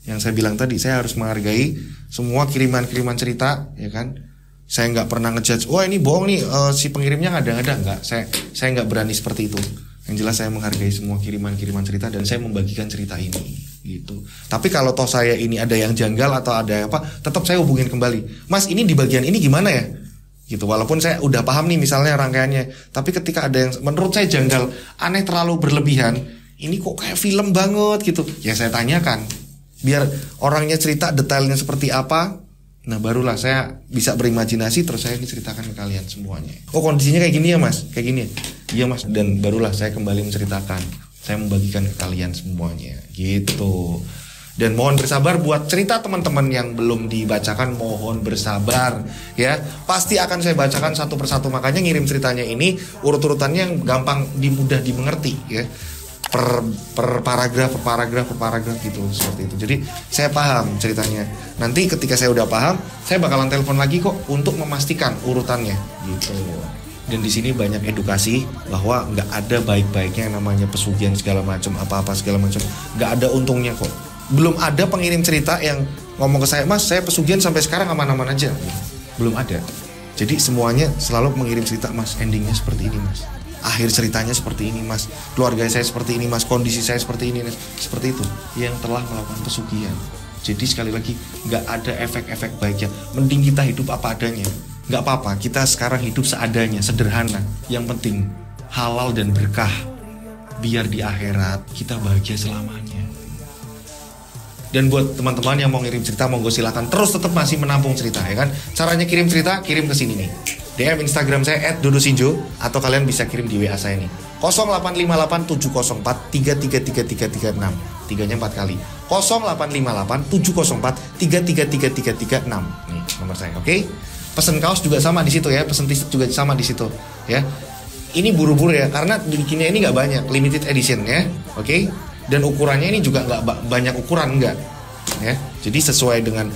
yang saya bilang tadi, saya harus menghargai semua kiriman-kiriman cerita, ya kan. Saya nggak pernah ngejudge, wah ini bohong nih, si pengirimnya ngada-ngada. Nggak, saya nggak berani seperti itu. Yang jelas saya menghargai semua kiriman-kiriman cerita dan saya membagikan cerita ini gitu. Tapi kalau toh saya ini ada yang janggal atau ada apa, tetap saya hubungin kembali, Mas ini di bagian ini gimana ya gitu. Walaupun saya udah paham nih misalnya rangkaiannya, tapi ketika ada yang menurut saya janggal, aneh, terlalu berlebihan, ini kok kayak film banget gitu, ya saya tanyakan biar orangnya cerita detailnya seperti apa. Nah barulah saya bisa berimajinasi, terus saya ceritakan ke kalian semuanya. Oh kondisinya kayak gini ya Mas, kayak gini. Iya Mas, dan barulah saya kembali menceritakan, saya membagikan ke kalian semuanya gitu. Dan mohon bersabar buat cerita teman-teman yang belum dibacakan, mohon bersabar ya. Pasti akan saya bacakan satu persatu, makanya ngirim ceritanya ini urut-urutannya yang gampang, mudah dimengerti ya. Per paragraf gitu, seperti itu. Jadi saya paham ceritanya. Nanti ketika saya udah paham, saya bakalan telepon lagi kok untuk memastikan urutannya gitu. Dan di sini banyak edukasi bahwa nggak ada baik-baiknya yang namanya pesugihan segala macam, apa-apa segala macam, nggak ada untungnya kok. Belum ada pengirim cerita yang ngomong ke saya, Mas, saya pesugihan sampai sekarang aman-aman aja. Belum ada. Jadi semuanya selalu mengirim cerita, Mas, endingnya seperti ini, Mas. Akhir ceritanya seperti ini, Mas. Keluarga saya seperti ini, Mas. Kondisi saya seperti ini, Mas. Seperti itu yang telah melakukan pesugihan. Jadi sekali lagi nggak ada efek-efek baiknya. Mending kita hidup apa adanya. Nggak apa-apa, kita sekarang hidup seadanya, sederhana. Yang penting halal dan berkah. Biar di akhirat kita bahagia selamanya. Dan buat teman-teman yang mau ngirim cerita, monggo silakan terus tetap masih menampung cerita, ya kan? Caranya kirim cerita, kirim ke sini nih. DM Instagram saya @dodosinjo atau kalian bisa kirim di WA saya nih. 0858 704 333336. Tiganya 4 kali. 0858 704 333336. Nih nomor saya, oke? Pesen kaos juga sama di situ ya, pesen t-shirt juga sama di situ ya. Ini buru-buru ya, karena bikinnya ini nggak banyak, limited edition ya, oke? Dan ukurannya ini juga nggak banyak ukuran, nggak ya. Jadi sesuai dengan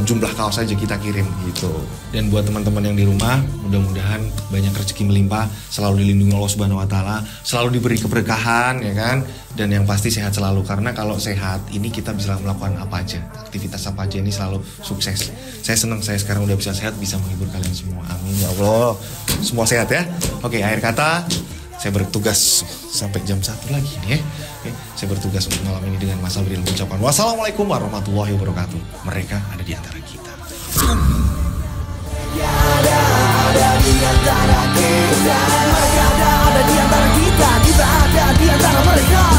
jumlah kaos saja kita kirim gitu. Dan buat teman-teman yang di rumah, mudah-mudahan banyak rezeki melimpah, selalu dilindungi Allah Subhanahu Wa Taala, selalu diberi keberkahan ya kan. Dan yang pasti sehat selalu, karena kalau sehat ini kita bisa melakukan apa aja, aktivitas apa aja ini selalu sukses. Saya senang saya sekarang udah bisa sehat, bisa menghibur kalian semua. Amin ya Allah. Semua sehat ya. Oke, akhir kata saya bertugas sampai jam 1 lagi nih ya. Oke, saya bertugas untuk malam ini dengan Mas Abril mengucapkan wassalamualaikum warahmatullahi wabarakatuh. Mereka ada di antara kita. Ada di antara kita. Mereka ada di antara kita. Kita ada di antara mereka.